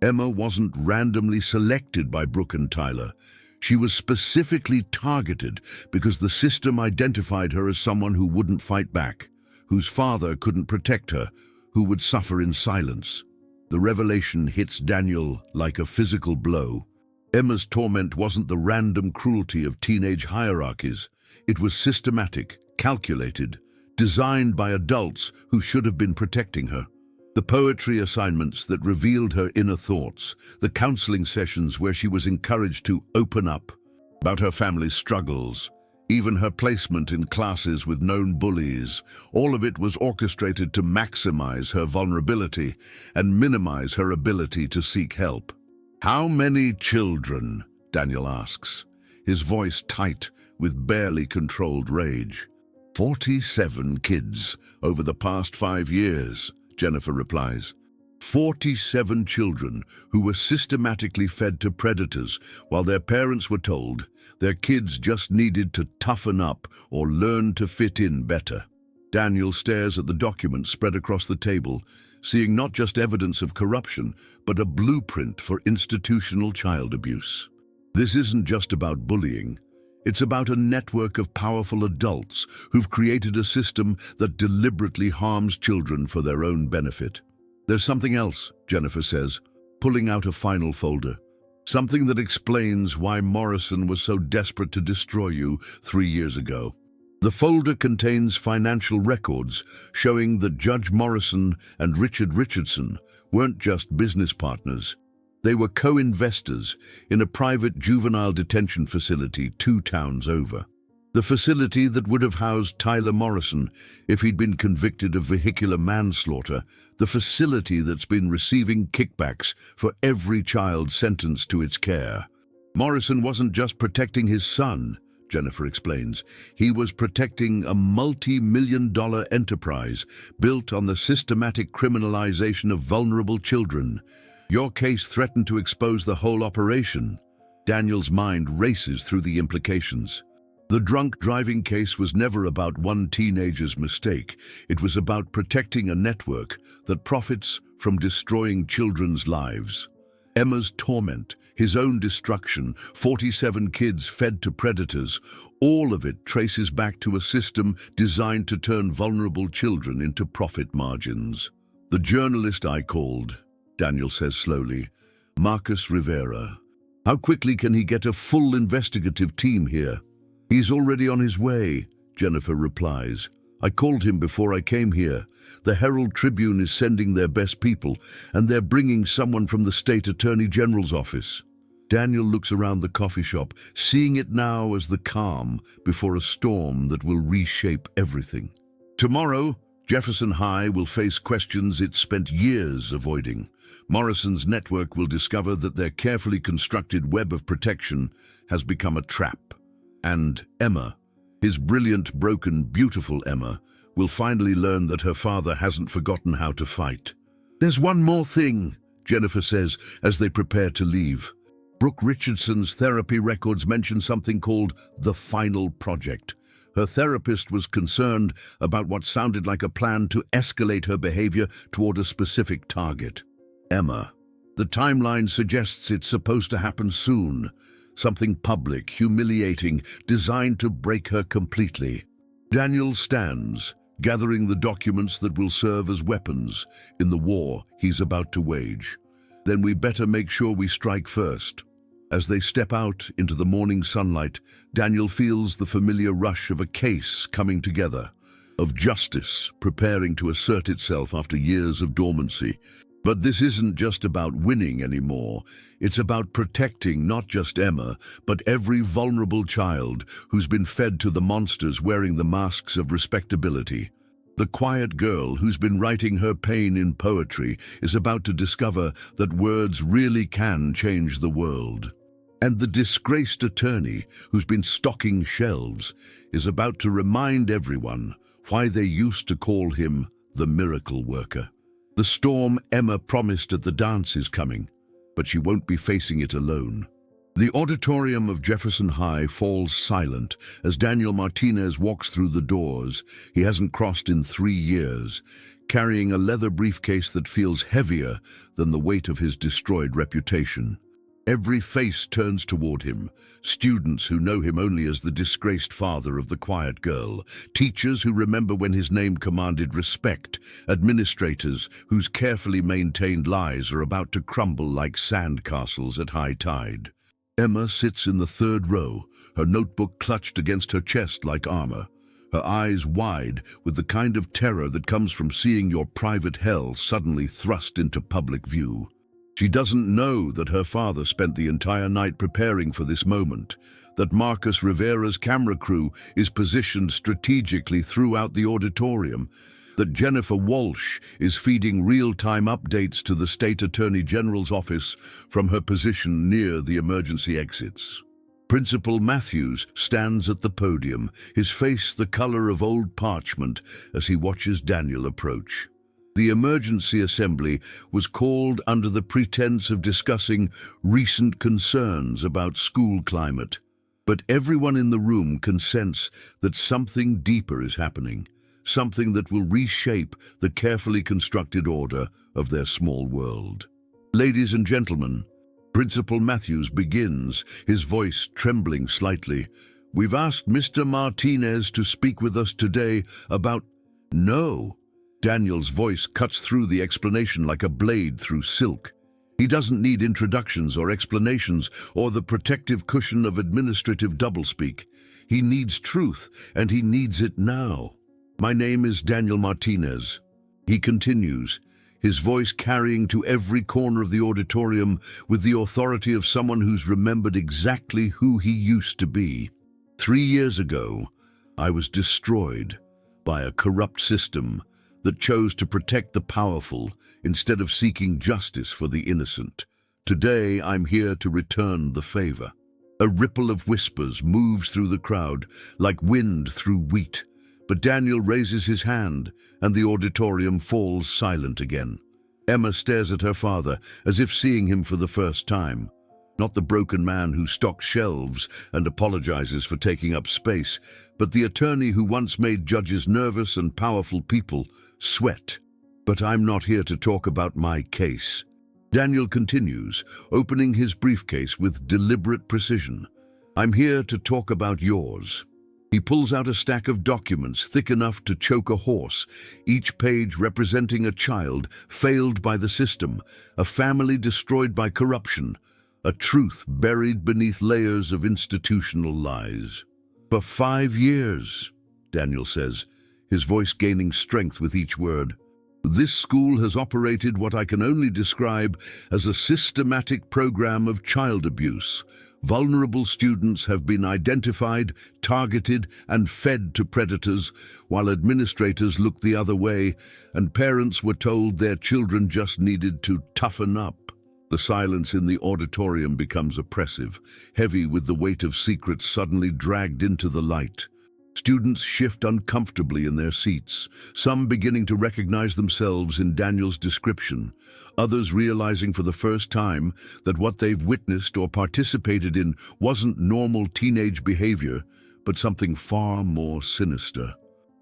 Emma wasn't randomly selected by Brooke and Tyler. She was specifically targeted because the system identified her as someone who wouldn't fight back, whose father couldn't protect her, who would suffer in silence. The revelation hits Daniel like a physical blow. Emma's torment wasn't the random cruelty of teenage hierarchies. It was systematic, calculated, designed by adults who should have been protecting her. The poetry assignments that revealed her inner thoughts, the counseling sessions where she was encouraged to open up about her family's struggles, even her placement in classes with known bullies, all of it was orchestrated to maximize her vulnerability and minimize her ability to seek help. "How many children?" Daniel asks, his voice tight with barely controlled rage. 47 kids over the past 5 years, Jennifer replies. 47 children who were systematically fed to predators while their parents were told their kids just needed to toughen up or learn to fit in better. Daniel stares at the documents spread across the table, seeing not just evidence of corruption, but a blueprint for institutional child abuse. This isn't just about bullying. It's about a network of powerful adults who've created a system that deliberately harms children for their own benefit. "There's something else," Jennifer says, pulling out a final folder. "Something that explains why Morrison was so desperate to destroy you 3 years ago." The folder contains financial records showing that Judge Morrison and Richard Richardson weren't just business partners. They were co-investors in a private juvenile detention facility 2 towns over. The facility that would have housed Tyler Morrison if he'd been convicted of vehicular manslaughter, the facility that's been receiving kickbacks for every child sentenced to its care. Morrison wasn't just protecting his son, Jennifer explains. He was protecting a multi-million-dollar enterprise built on the systematic criminalization of vulnerable children. Your case threatened to expose the whole operation. Daniel's mind races through the implications. The drunk driving case was never about one teenager's mistake. It was about protecting a network that profits from destroying children's lives. Emma's torment, his own destruction, 47 kids fed to predators, all of it traces back to a system designed to turn vulnerable children into profit margins. "The journalist I called," Daniel says slowly, "Marcus Rivera. How quickly can he get a full investigative team here?" "He's already on his way," Jennifer replies. "I called him before I came here. The Herald Tribune is sending their best people, and they're bringing someone from the state attorney general's office." Daniel looks around the coffee shop, seeing it now as the calm before a storm that will reshape everything. Tomorrow, Jefferson High will face questions it spent years avoiding. Morrison's network will discover that their carefully constructed web of protection has become a trap. And Emma, his brilliant, broken, beautiful Emma, will finally learn that her father hasn't forgotten how to fight. "There's one more thing," Jennifer says as they prepare to leave. Brooke Richardson's therapy records mention something called the Final Project. Her therapist was concerned about what sounded like a plan to escalate her behavior toward a specific target. Emma. The timeline suggests it's supposed to happen soon. Something public, humiliating, designed to break her completely. Daniel stands, gathering the documents that will serve as weapons in the war he's about to wage. Then we better make sure we strike first. As they step out into the morning sunlight, Daniel feels the familiar rush of a case coming together, of justice preparing to assert itself after years of dormancy. But this isn't just about winning anymore. It's about protecting not just Emma, but every vulnerable child who's been fed to the monsters wearing the masks of respectability. The quiet girl who's been writing her pain in poetry is about to discover that words really can change the world. And the disgraced attorney who's been stocking shelves is about to remind everyone why they used to call him the miracle worker. The storm Emma promised at the dance is coming, but she won't be facing it alone. The auditorium of Jefferson High falls silent as Daniel Martinez walks through the doors he hasn't crossed in 3 years, carrying a leather briefcase that feels heavier than the weight of his destroyed reputation. Every face turns toward him, students who know him only as the disgraced father of the quiet girl, teachers who remember when his name commanded respect, administrators whose carefully maintained lies are about to crumble like sand castles at high tide. Emma sits in the 3rd row, her notebook clutched against her chest like armor, her eyes wide with the kind of terror that comes from seeing your private hell suddenly thrust into public view. She doesn't know that her father spent the entire night preparing for this moment, that Marcus Rivera's camera crew is positioned strategically throughout the auditorium, that Jennifer Walsh is feeding real-time updates to the State Attorney General's office from her position near the emergency exits. Principal Matthews stands at the podium, his face the color of old parchment as he watches Daniel approach. The emergency assembly was called under the pretense of discussing recent concerns about school climate, but everyone in the room can sense that something deeper is happening, something that will reshape the carefully constructed order of their small world. Ladies and gentlemen, Principal Matthews begins, his voice trembling slightly. We've asked Mr. Martinez to speak with us today about... No. Daniel's voice cuts through the explanation like a blade through silk. He doesn't need introductions or explanations or the protective cushion of administrative doublespeak. He needs truth, and he needs it now. My name is Daniel Martinez. He continues, his voice carrying to every corner of the auditorium with the authority of someone who's remembered exactly who he used to be. 3 years ago, I was destroyed by a corrupt system that chose to protect the powerful instead of seeking justice for the innocent. Today, I'm here to return the favor. A ripple of whispers moves through the crowd like wind through wheat, but Daniel raises his hand and the auditorium falls silent again. Emma stares at her father as if seeing him for the first time. Not the broken man who stocks shelves and apologizes for taking up space, but the attorney who once made judges nervous and powerful people sweat. But I'm not here to talk about my case. Daniel continues, opening his briefcase with deliberate precision. I'm here to talk about yours. He pulls out a stack of documents thick enough to choke a horse, each page representing a child failed by the system, a family destroyed by corruption, a truth buried beneath layers of institutional lies. For 5 years, Daniel says, his voice gaining strength with each word, this school has operated what I can only describe as a systematic program of child abuse. Vulnerable students have been identified, targeted, and fed to predators, while administrators looked the other way, and parents were told their children just needed to toughen up. The silence in the auditorium becomes oppressive, heavy with the weight of secrets suddenly dragged into the light. Students shift uncomfortably in their seats, some beginning to recognize themselves in Daniel's description, others realizing for the first time that what they've witnessed or participated in wasn't normal teenage behavior, but something far more sinister.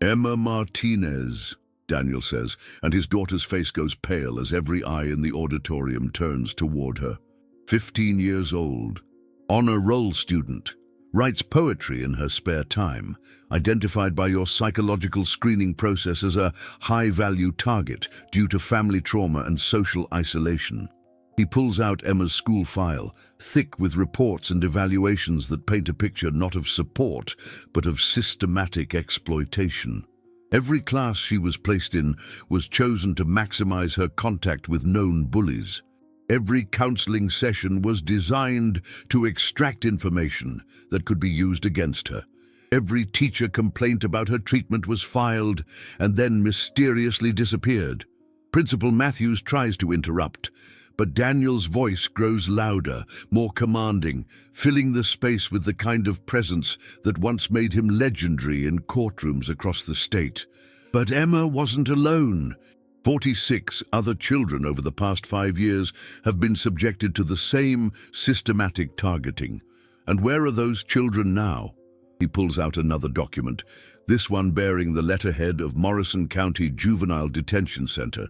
Emma Martinez, Daniel says, and his daughter's face goes pale as every eye in the auditorium turns toward her. 15 years old, honor roll student, writes poetry in her spare time, identified by your psychological screening process as a high-value target due to family trauma and social isolation. He pulls out Emma's school file, thick with reports and evaluations that paint a picture not of support, but of systematic exploitation. Every class she was placed in was chosen to maximize her contact with known bullies. Every counseling session was designed to extract information that could be used against her. Every teacher complaint about her treatment was filed and then mysteriously disappeared. Principal Matthews tries to interrupt, but Daniel's voice grows louder, more commanding, filling the space with the kind of presence that once made him legendary in courtrooms across the state. But Emma wasn't alone. 46 other children over the past 5 years have been subjected to the same systematic targeting. And where are those children now? He pulls out another document, this one bearing the letterhead of Morrison County Juvenile Detention Center.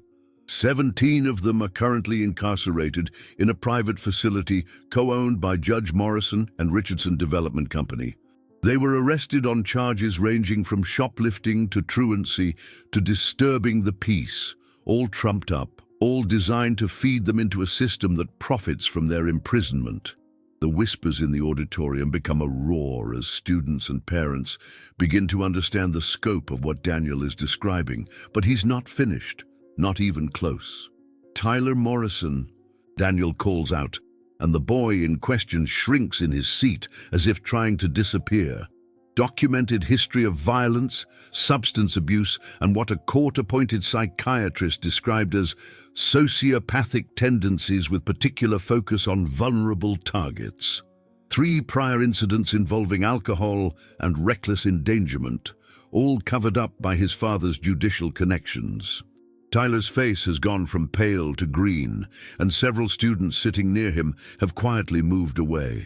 17 of them are currently incarcerated in a private facility co-owned by Judge Morrison and Richardson Development Company. They were arrested on charges ranging from shoplifting to truancy to disturbing the peace, all trumped up, all designed to feed them into a system that profits from their imprisonment. The whispers in the auditorium become a roar as students and parents begin to understand the scope of what Daniel is describing, but he's not finished, not even close. "Tyler Morrison," Daniel calls out, and the boy in question shrinks in his seat as if trying to disappear. Documented history of violence, substance abuse, and what a court-appointed psychiatrist described as sociopathic tendencies with particular focus on vulnerable targets. 3 prior incidents involving alcohol and reckless endangerment, all covered up by his father's judicial connections. Tyler's face has gone from pale to green, and several students sitting near him have quietly moved away.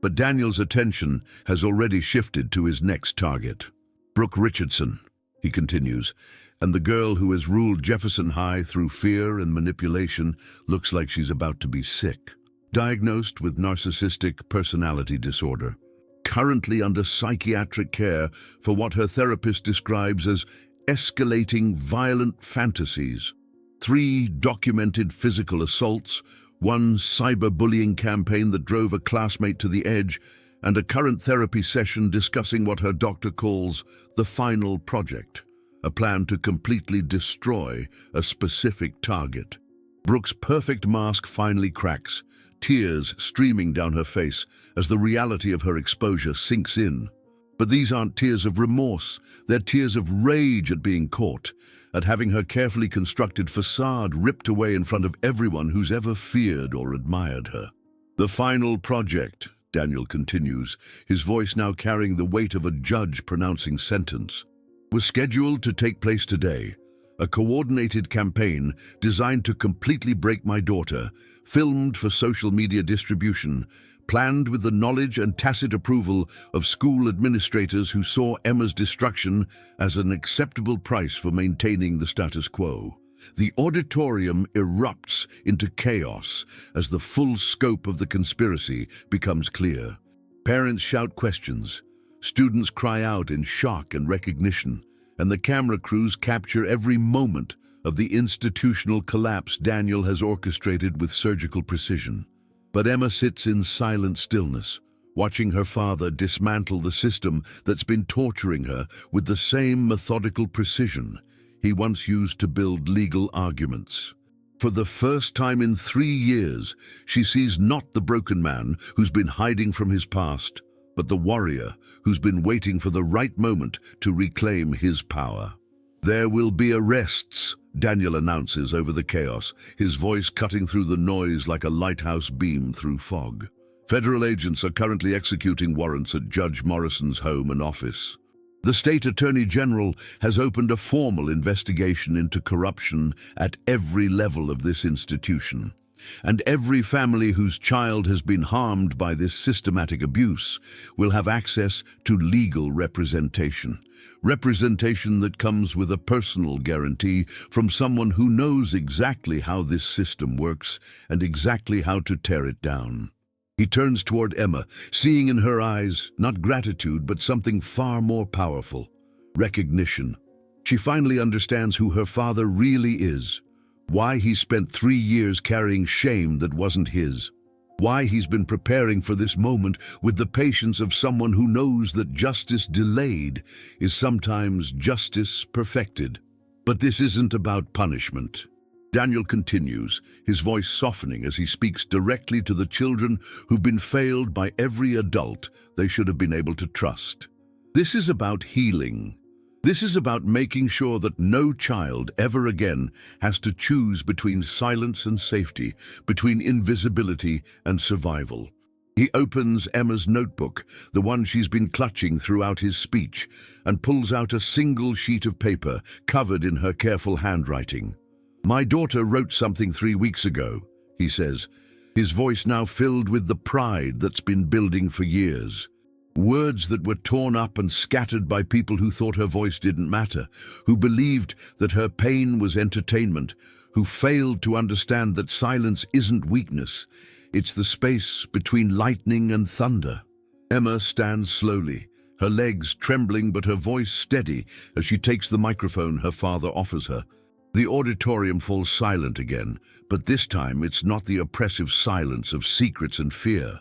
But Daniel's attention has already shifted to his next target. "Brooke Richardson," he continues, "and the girl who has ruled Jefferson High through fear and manipulation looks like she's about to be sick. Diagnosed with narcissistic personality disorder. Currently under psychiatric care for what her therapist describes as escalating violent fantasies. 3 documented physical assaults, 1 cyberbullying campaign that drove a classmate to the edge, and a current therapy session discussing what her doctor calls the final project, a plan to completely destroy a specific target." Brooke's perfect mask finally cracks, tears streaming down her face as the reality of her exposure sinks in. But these aren't tears of remorse, they're tears of rage at being caught, at having her carefully constructed facade ripped away in front of everyone who's ever feared or admired her. "The final project," Daniel continues, his voice now carrying the weight of a judge pronouncing sentence, "was scheduled to take place today. A coordinated campaign designed to completely break my daughter, filmed for social media distribution, planned with the knowledge and tacit approval of school administrators who saw Emma's destruction as an acceptable price for maintaining the status quo. The auditorium erupts into chaos as the full scope of the conspiracy becomes clear. Parents shout questions, students cry out in shock and recognition, and the camera crews capture every moment of the institutional collapse Daniel has orchestrated with surgical precision. But Emma sits in silent stillness, watching her father dismantle the system that's been torturing her with the same methodical precision he once used to build legal arguments. For the first time in 3 years, she sees not the broken man who's been hiding from his past, but the warrior who's been waiting for the right moment to reclaim his power. "There will be arrests," Daniel announces over the chaos, his voice cutting through the noise like a lighthouse beam through fog. "Federal agents are currently executing warrants at Judge Morrison's home and office. The state attorney general has opened a formal investigation into corruption at every level of this institution. And every family whose child has been harmed by this systematic abuse will have access to legal representation. Representation that comes with a personal guarantee from someone who knows exactly how this system works and exactly how to tear it down." He turns toward Emma, seeing in her eyes not gratitude but something far more powerful: recognition. She finally understands who her father really is, why he spent 3 years carrying shame that wasn't his, why he's been preparing for this moment with the patience of someone who knows that justice delayed is sometimes justice perfected. But this isn't about punishment. Daniel continues, his voice softening as he speaks directly to the children who've been failed by every adult they should have been able to trust. This is about healing. This is about making sure that no child ever again has to choose between silence and safety, between invisibility and survival. He opens Emma's notebook, the one she's been clutching throughout his speech, and pulls out a single sheet of paper covered in her careful handwriting. "My daughter wrote something 3 weeks ago," he says, his voice now filled with the pride that's been building for years. Words that were torn up and scattered by people who thought her voice didn't matter, who believed that her pain was entertainment, who failed to understand that silence isn't weakness, it's the space between lightning and thunder. Emma stands slowly, her legs trembling but her voice steady as she takes the microphone her father offers her. The auditorium falls silent again, but this time it's not the oppressive silence of secrets and fear.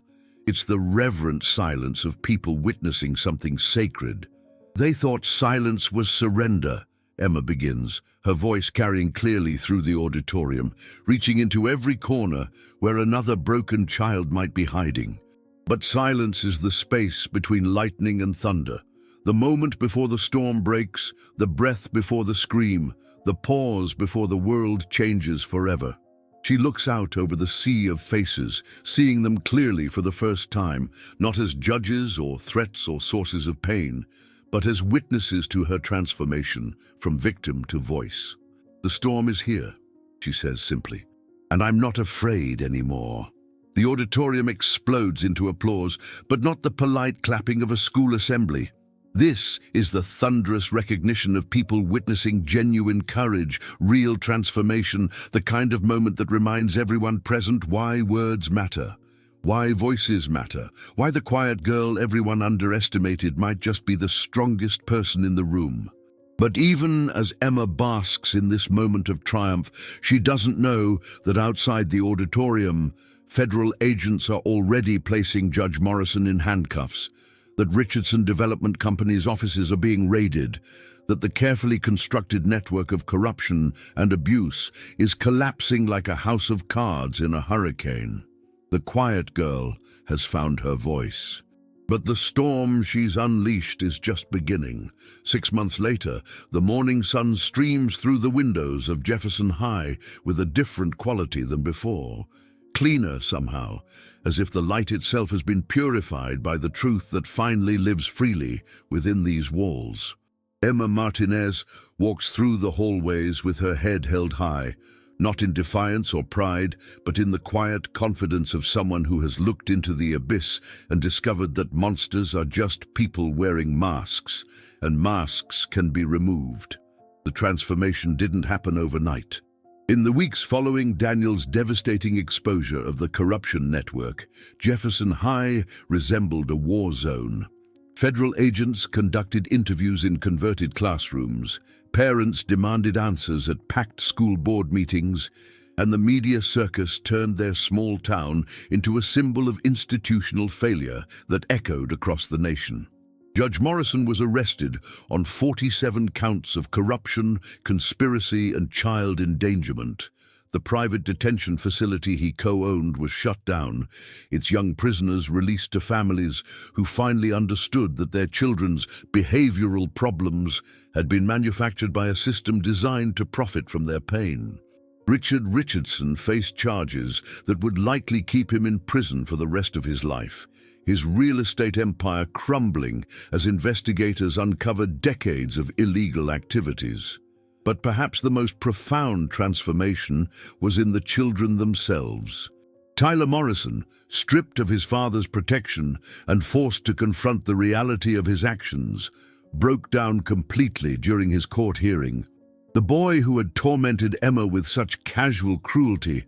It's the reverent silence of people witnessing something sacred. "They thought silence was surrender," Emma begins, her voice carrying clearly through the auditorium, reaching into every corner where another broken child might be hiding. But silence is the space between lightning and thunder, the moment before the storm breaks, the breath before the scream, the pause before the world changes forever. She looks out over the sea of faces, seeing them clearly for the first time, not as judges or threats or sources of pain, but as witnesses to her transformation from victim to voice. "The storm is here," she says simply, "and I'm not afraid anymore." The auditorium explodes into applause, but not the polite clapping of a school assembly. This is the thunderous recognition of people witnessing genuine courage, real transformation, the kind of moment that reminds everyone present why words matter, why voices matter, why the quiet girl everyone underestimated might just be the strongest person in the room. But even as Emma basks in this moment of triumph, she doesn't know that outside the auditorium, federal agents are already placing Judge Morrison in handcuffs, that Richardson Development Company's offices are being raided, that the carefully constructed network of corruption and abuse is collapsing like a house of cards in a hurricane. The quiet girl has found her voice. But the storm she's unleashed is just beginning. 6 months later, the morning sun streams through the windows of Jefferson High with a different quality than before. Cleaner somehow, as if the light itself has been purified by the truth that finally lives freely within these walls. Emma Martinez walks through the hallways with her head held high, not in defiance or pride, but in the quiet confidence of someone who has looked into the abyss and discovered that monsters are just people wearing masks, and masks can be removed. The transformation didn't happen overnight. In the weeks following Daniel's devastating exposure of the corruption network, Jefferson High resembled a war zone. Federal agents conducted interviews in converted classrooms, parents demanded answers at packed school board meetings, and the media circus turned their small town into a symbol of institutional failure that echoed across the nation. Judge Morrison was arrested on 47 counts of corruption, conspiracy, and child endangerment. The private detention facility he co-owned was shut down, its young prisoners released to families who finally understood that their children's behavioral problems had been manufactured by a system designed to profit from their pain. Richard Richardson faced charges that would likely keep him in prison for the rest of his life, his real estate empire crumbling as investigators uncovered decades of illegal activities. But perhaps the most profound transformation was in the children themselves. Tyler Morrison, stripped of his father's protection and forced to confront the reality of his actions, broke down completely during his court hearing. The boy who had tormented Emma with such casual cruelty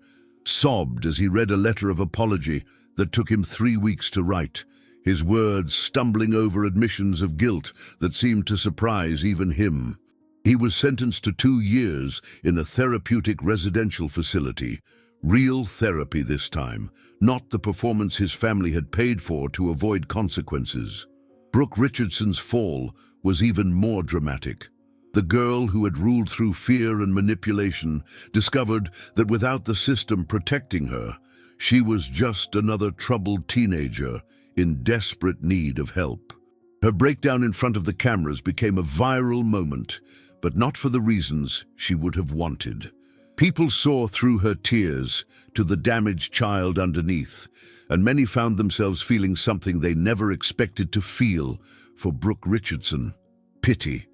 sobbed as he read a letter of apology that took him 3 weeks to write, his words stumbling over admissions of guilt that seemed to surprise even him. He was sentenced to 2 years in a therapeutic residential facility, real therapy this time, not the performance his family had paid for to avoid consequences. Brooke Richardson's fall was even more dramatic. The girl who had ruled through fear and manipulation discovered that without the system protecting her, she was just another troubled teenager in desperate need of help. Her breakdown in front of the cameras became a viral moment, but not for the reasons she would have wanted. People saw through her tears to the damaged child underneath, and many found themselves feeling something they never expected to feel for Brooke Richardson: pity.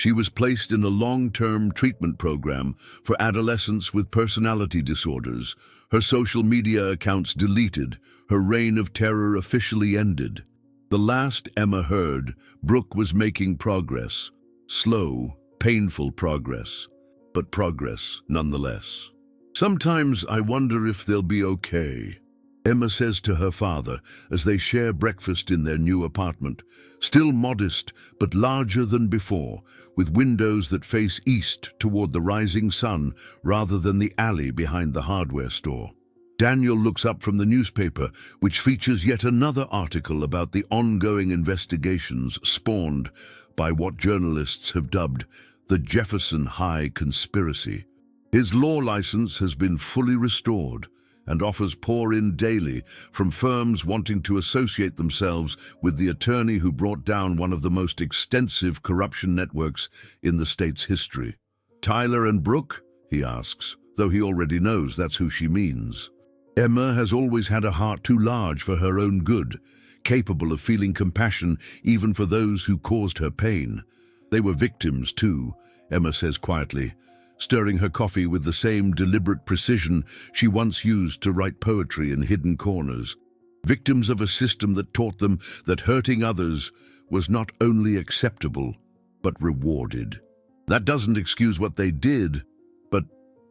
She was placed in a long-term treatment program for adolescents with personality disorders, her social media accounts deleted, her reign of terror officially ended. The last Emma heard, Brooke was making progress. Slow, painful progress, but progress nonetheless. Sometimes I wonder if they'll be okay, Emma says to her father as they share breakfast in their new apartment, still modest but larger than before, with windows that face east toward the rising sun rather than the alley behind the hardware store. Daniel looks up from the newspaper, which features yet another article about the ongoing investigations spawned by what journalists have dubbed the Jefferson High Conspiracy. His law license has been fully restored, and offers pour in daily from firms wanting to associate themselves with the attorney who brought down one of the most extensive corruption networks in the state's history. Tyler and Brooke, he asks, though he already knows that's who she means. Emma has always had a heart too large for her own good, capable of feeling compassion even for those who caused her pain. They were victims too, Emma says quietly, stirring her coffee with the same deliberate precision she once used to write poetry in hidden corners. Victims of a system that taught them that hurting others was not only acceptable, but rewarded. That doesn't excuse what they did,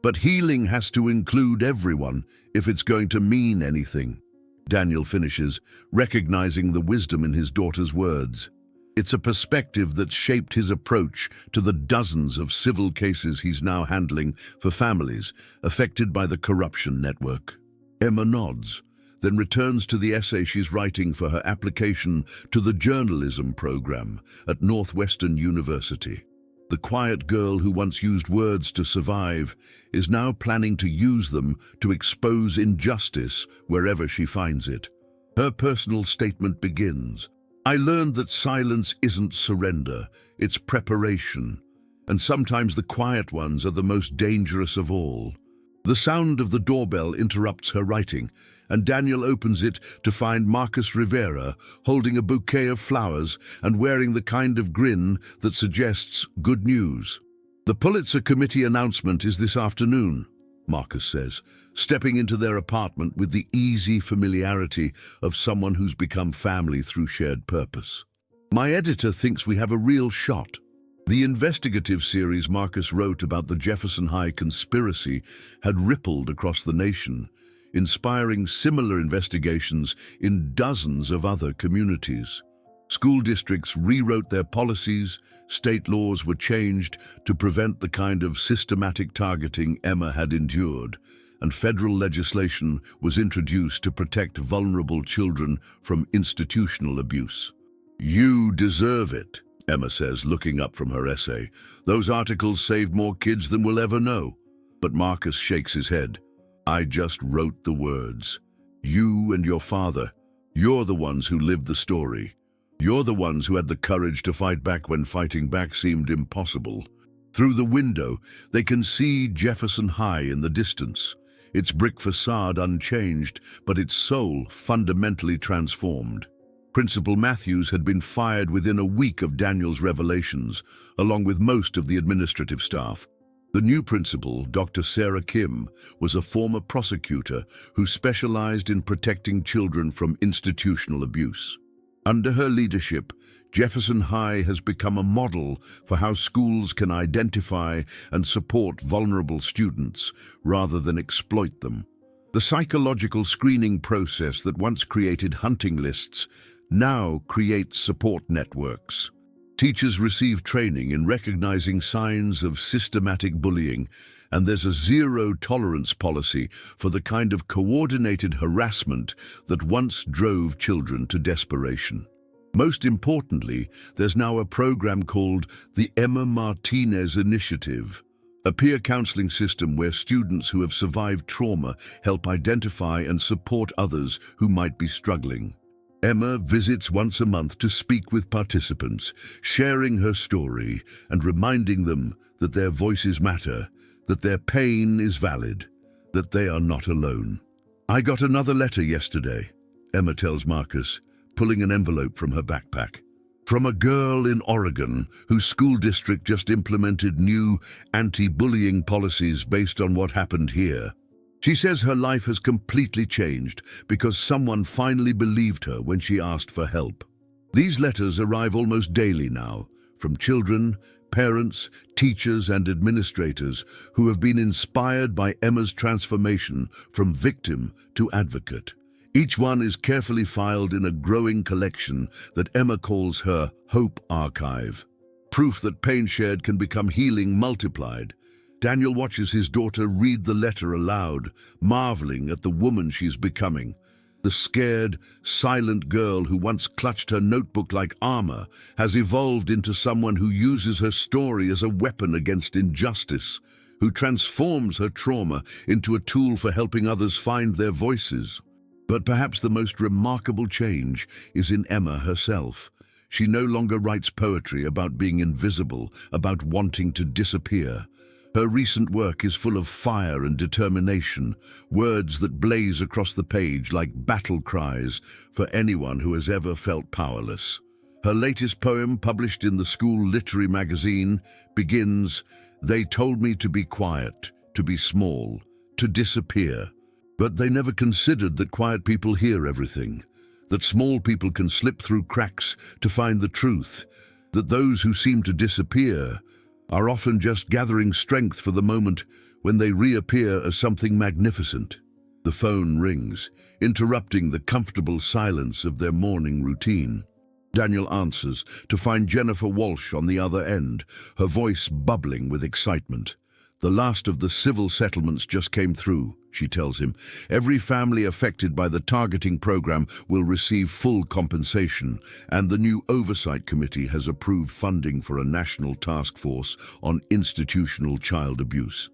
but healing has to include everyone if it's going to mean anything. Daniel finishes, recognizing the wisdom in his daughter's words. It's a perspective that's shaped his approach to the dozens of civil cases he's now handling for families affected by the corruption network. Emma nods, then returns to the essay she's writing for her application to the journalism program at Northwestern University. The quiet girl who once used words to survive is now planning to use them to expose injustice wherever she finds it. Her personal statement begins, "I learned that silence isn't surrender, it's preparation, and sometimes the quiet ones are the most dangerous of all." The sound of the doorbell interrupts her writing, and Daniel opens it to find Marcus Rivera holding a bouquet of flowers and wearing the kind of grin that suggests good news. "The Pulitzer Committee announcement is this afternoon," Marcus says, stepping into their apartment with the easy familiarity of someone who's become family through shared purpose. "My editor thinks we have a real shot." The investigative series Marcus wrote about the Jefferson High conspiracy had rippled across the nation, inspiring similar investigations in dozens of other communities. School districts rewrote their policies, state laws were changed to prevent the kind of systematic targeting Emma had endured, and federal legislation was introduced to protect vulnerable children from institutional abuse. "You deserve it," Emma says, looking up from her essay. "Those articles saved more kids than we'll ever know." But Marcus shakes his head. "I just wrote the words. You and your father, you're the ones who lived the story. You're the ones who had the courage to fight back when fighting back seemed impossible." Through the window, they can see Jefferson High in the distance, its brick facade unchanged, but its soul fundamentally transformed. Principal Matthews had been fired within a week of Daniel's revelations, along with most of the administrative staff. The new principal, Dr. Sarah Kim, was a former prosecutor who specialized in protecting children from institutional abuse. Under her leadership, Jefferson High has become a model for how schools can identify and support vulnerable students rather than exploit them. The psychological screening process that once created hunting lists now creates support networks. Teachers receive training in recognizing signs of systematic bullying, and there's a zero-tolerance policy for the kind of coordinated harassment that once drove children to desperation. Most importantly, there's now a program called the Emma Martinez Initiative, a peer counseling system where students who have survived trauma help identify and support others who might be struggling. Emma visits once a month to speak with participants, sharing her story and reminding them that their voices matter, that their pain is valid, that they are not alone. "I got another letter yesterday," Emma tells Marcus, pulling an envelope from her backpack. From a girl in Oregon whose school district just implemented new anti-bullying policies based on what happened here. She says her life has completely changed because someone finally believed her when she asked for help. These letters arrive almost daily now, from children, parents, teachers, and administrators who have been inspired by Emma's transformation from victim to advocate. Each one is carefully filed in a growing collection that Emma calls her Hope Archive. Proof that pain shared can become healing multiplied. Daniel watches his daughter read the letter aloud, marveling at the woman she's becoming. The scared, silent girl who once clutched her notebook like armor has evolved into someone who uses her story as a weapon against injustice, who transforms her trauma into a tool for helping others find their voices. But perhaps the most remarkable change is in Emma herself. She no longer writes poetry about being invisible, about wanting to disappear. Her recent work is full of fire and determination, words that blaze across the page like battle cries for anyone who has ever felt powerless. Her latest poem, published in the school literary magazine, begins, "They told me to be quiet, to be small, to disappear. But they never considered that quiet people hear everything, that small people can slip through cracks to find the truth, that those who seem to disappear are often just gathering strength for the moment when they reappear as something magnificent." The phone rings, interrupting the comfortable silence of their morning routine. Daniel answers to find Jennifer Walsh on the other end, her voice bubbling with excitement. "The last of the civil settlements just came through," she tells him. "Every family affected by the targeting program will receive full compensation, and the new Oversight Committee has approved funding for a national task force on institutional child abuse.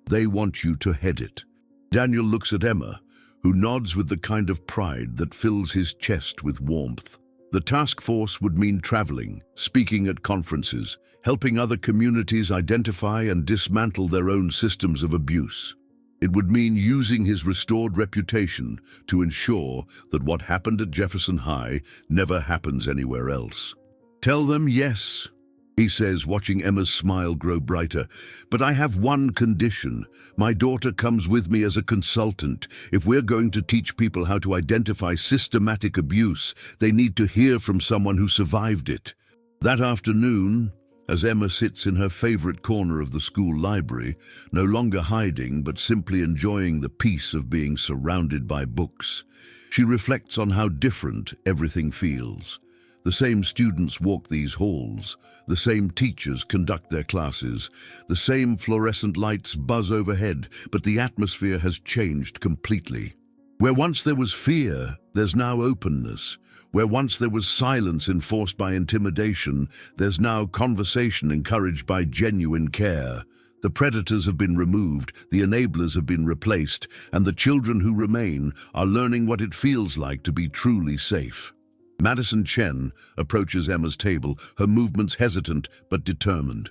They want you to head it." Daniel looks at Emma, who nods with the kind of pride that fills his chest with warmth. The task force would mean traveling, speaking at conferences, helping other communities identify and dismantle their own systems of abuse. It would mean using his restored reputation to ensure that what happened at Jefferson High never happens anywhere else. "Tell them yes," he says, watching Emma's smile grow brighter. "But I have one condition. My daughter comes with me as a consultant. If we're going to teach people how to identify systematic abuse, they need to hear from someone who survived it." That afternoon, as Emma sits in her favorite corner of the school library, no longer hiding but simply enjoying the peace of being surrounded by books, she reflects on how different everything feels. The same students walk these halls, the same teachers conduct their classes, the same fluorescent lights buzz overhead, but the atmosphere has changed completely. Where once there was fear, there's now openness. Where once there was silence enforced by intimidation, there's now conversation encouraged by genuine care. The predators have been removed, the enablers have been replaced, and the children who remain are learning what it feels like to be truly safe. Madison Chen approaches Emma's table, her movements hesitant but determined.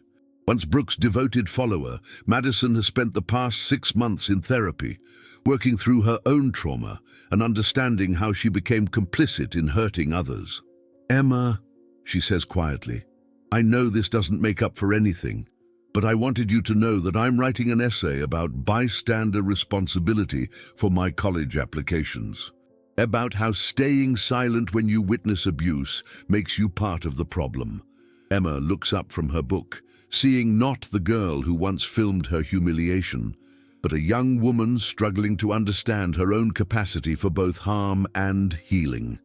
Once Brooke's devoted follower, Madison has spent the past 6 months in therapy, working through her own trauma and understanding how she became complicit in hurting others. "Emma," she says quietly, "I know this doesn't make up for anything, but I wanted you to know that I'm writing an essay about bystander responsibility for my college applications. About how staying silent when you witness abuse makes you part of the problem." Emma looks up from her book, seeing not the girl who once filmed her humiliation, but a young woman struggling to understand her own capacity for both harm and healing.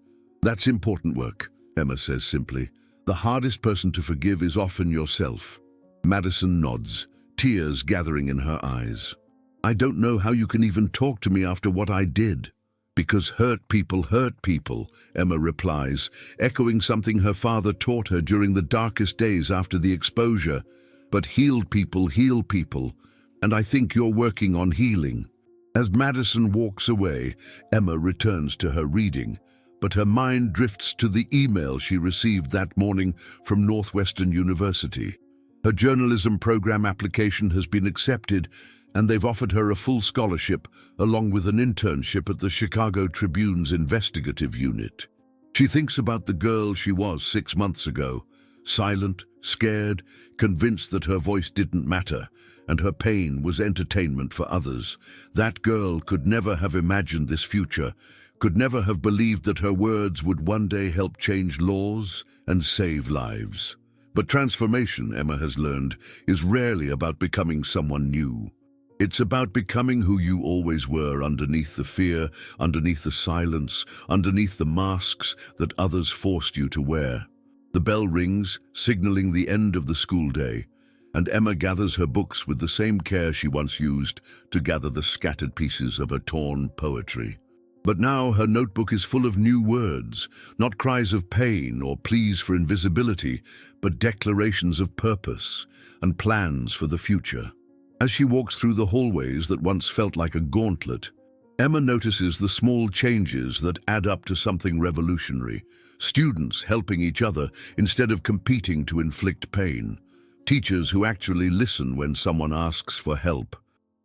"That's important work," Emma says simply. "The hardest person to forgive is often yourself." Madison nods, tears gathering in her eyes. "I don't know how you can even talk to me after what I did." "Because hurt people," Emma replies, echoing something her father taught her during the darkest days after the exposure. "But healed people heal people, and I think you're working on healing." As Madison walks away, Emma returns to her reading, but her mind drifts to the email she received that morning from Northwestern University. Her journalism program application has been accepted, and they've offered her a full scholarship along with an internship at the Chicago Tribune's investigative unit. She thinks about the girl she was 6 months ago, silent, scared, convinced that her voice didn't matter, and her pain was entertainment for others. That girl could never have imagined this future, could never have believed that her words would one day help change laws and save lives. But transformation, Emma has learned, is rarely about becoming someone new. It's about becoming who you always were, underneath the fear, underneath the silence, underneath the masks that others forced you to wear. The bell rings, signaling the end of the school day, and Emma gathers her books with the same care she once used to gather the scattered pieces of her torn poetry. But now her notebook is full of new words, not cries of pain or pleas for invisibility, but declarations of purpose and plans for the future. As she walks through the hallways that once felt like a gauntlet, Emma notices the small changes that add up to something revolutionary. Students helping each other instead of competing to inflict pain. Teachers who actually listen when someone asks for help.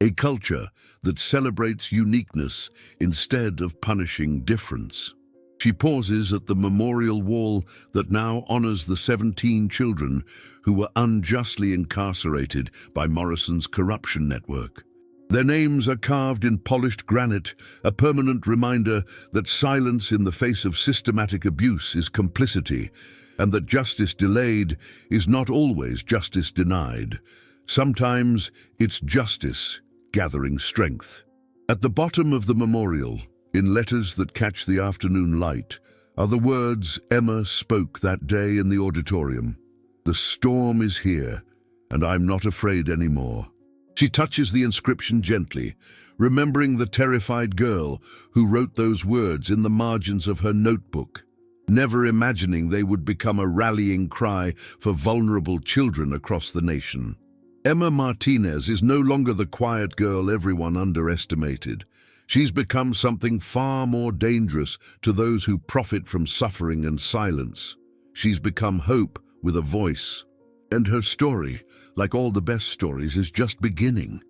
A culture that celebrates uniqueness instead of punishing difference. She pauses at the memorial wall that now honors the 17 children who were unjustly incarcerated by Morrison's corruption network. Their names are carved in polished granite, a permanent reminder that silence in the face of systematic abuse is complicity, and that justice delayed is not always justice denied. Sometimes it's justice gathering strength. At the bottom of the memorial, in letters that catch the afternoon light, are the words Emma spoke that day in the auditorium. "The storm is here, and I'm not afraid anymore." She touches the inscription gently, remembering the terrified girl who wrote those words in the margins of her notebook, never imagining they would become a rallying cry for vulnerable children across the nation. Emma Martinez is no longer the quiet girl everyone underestimated. She's become something far more dangerous to those who profit from suffering and silence. She's become hope with a voice. And her story, like all the best stories, is just beginning.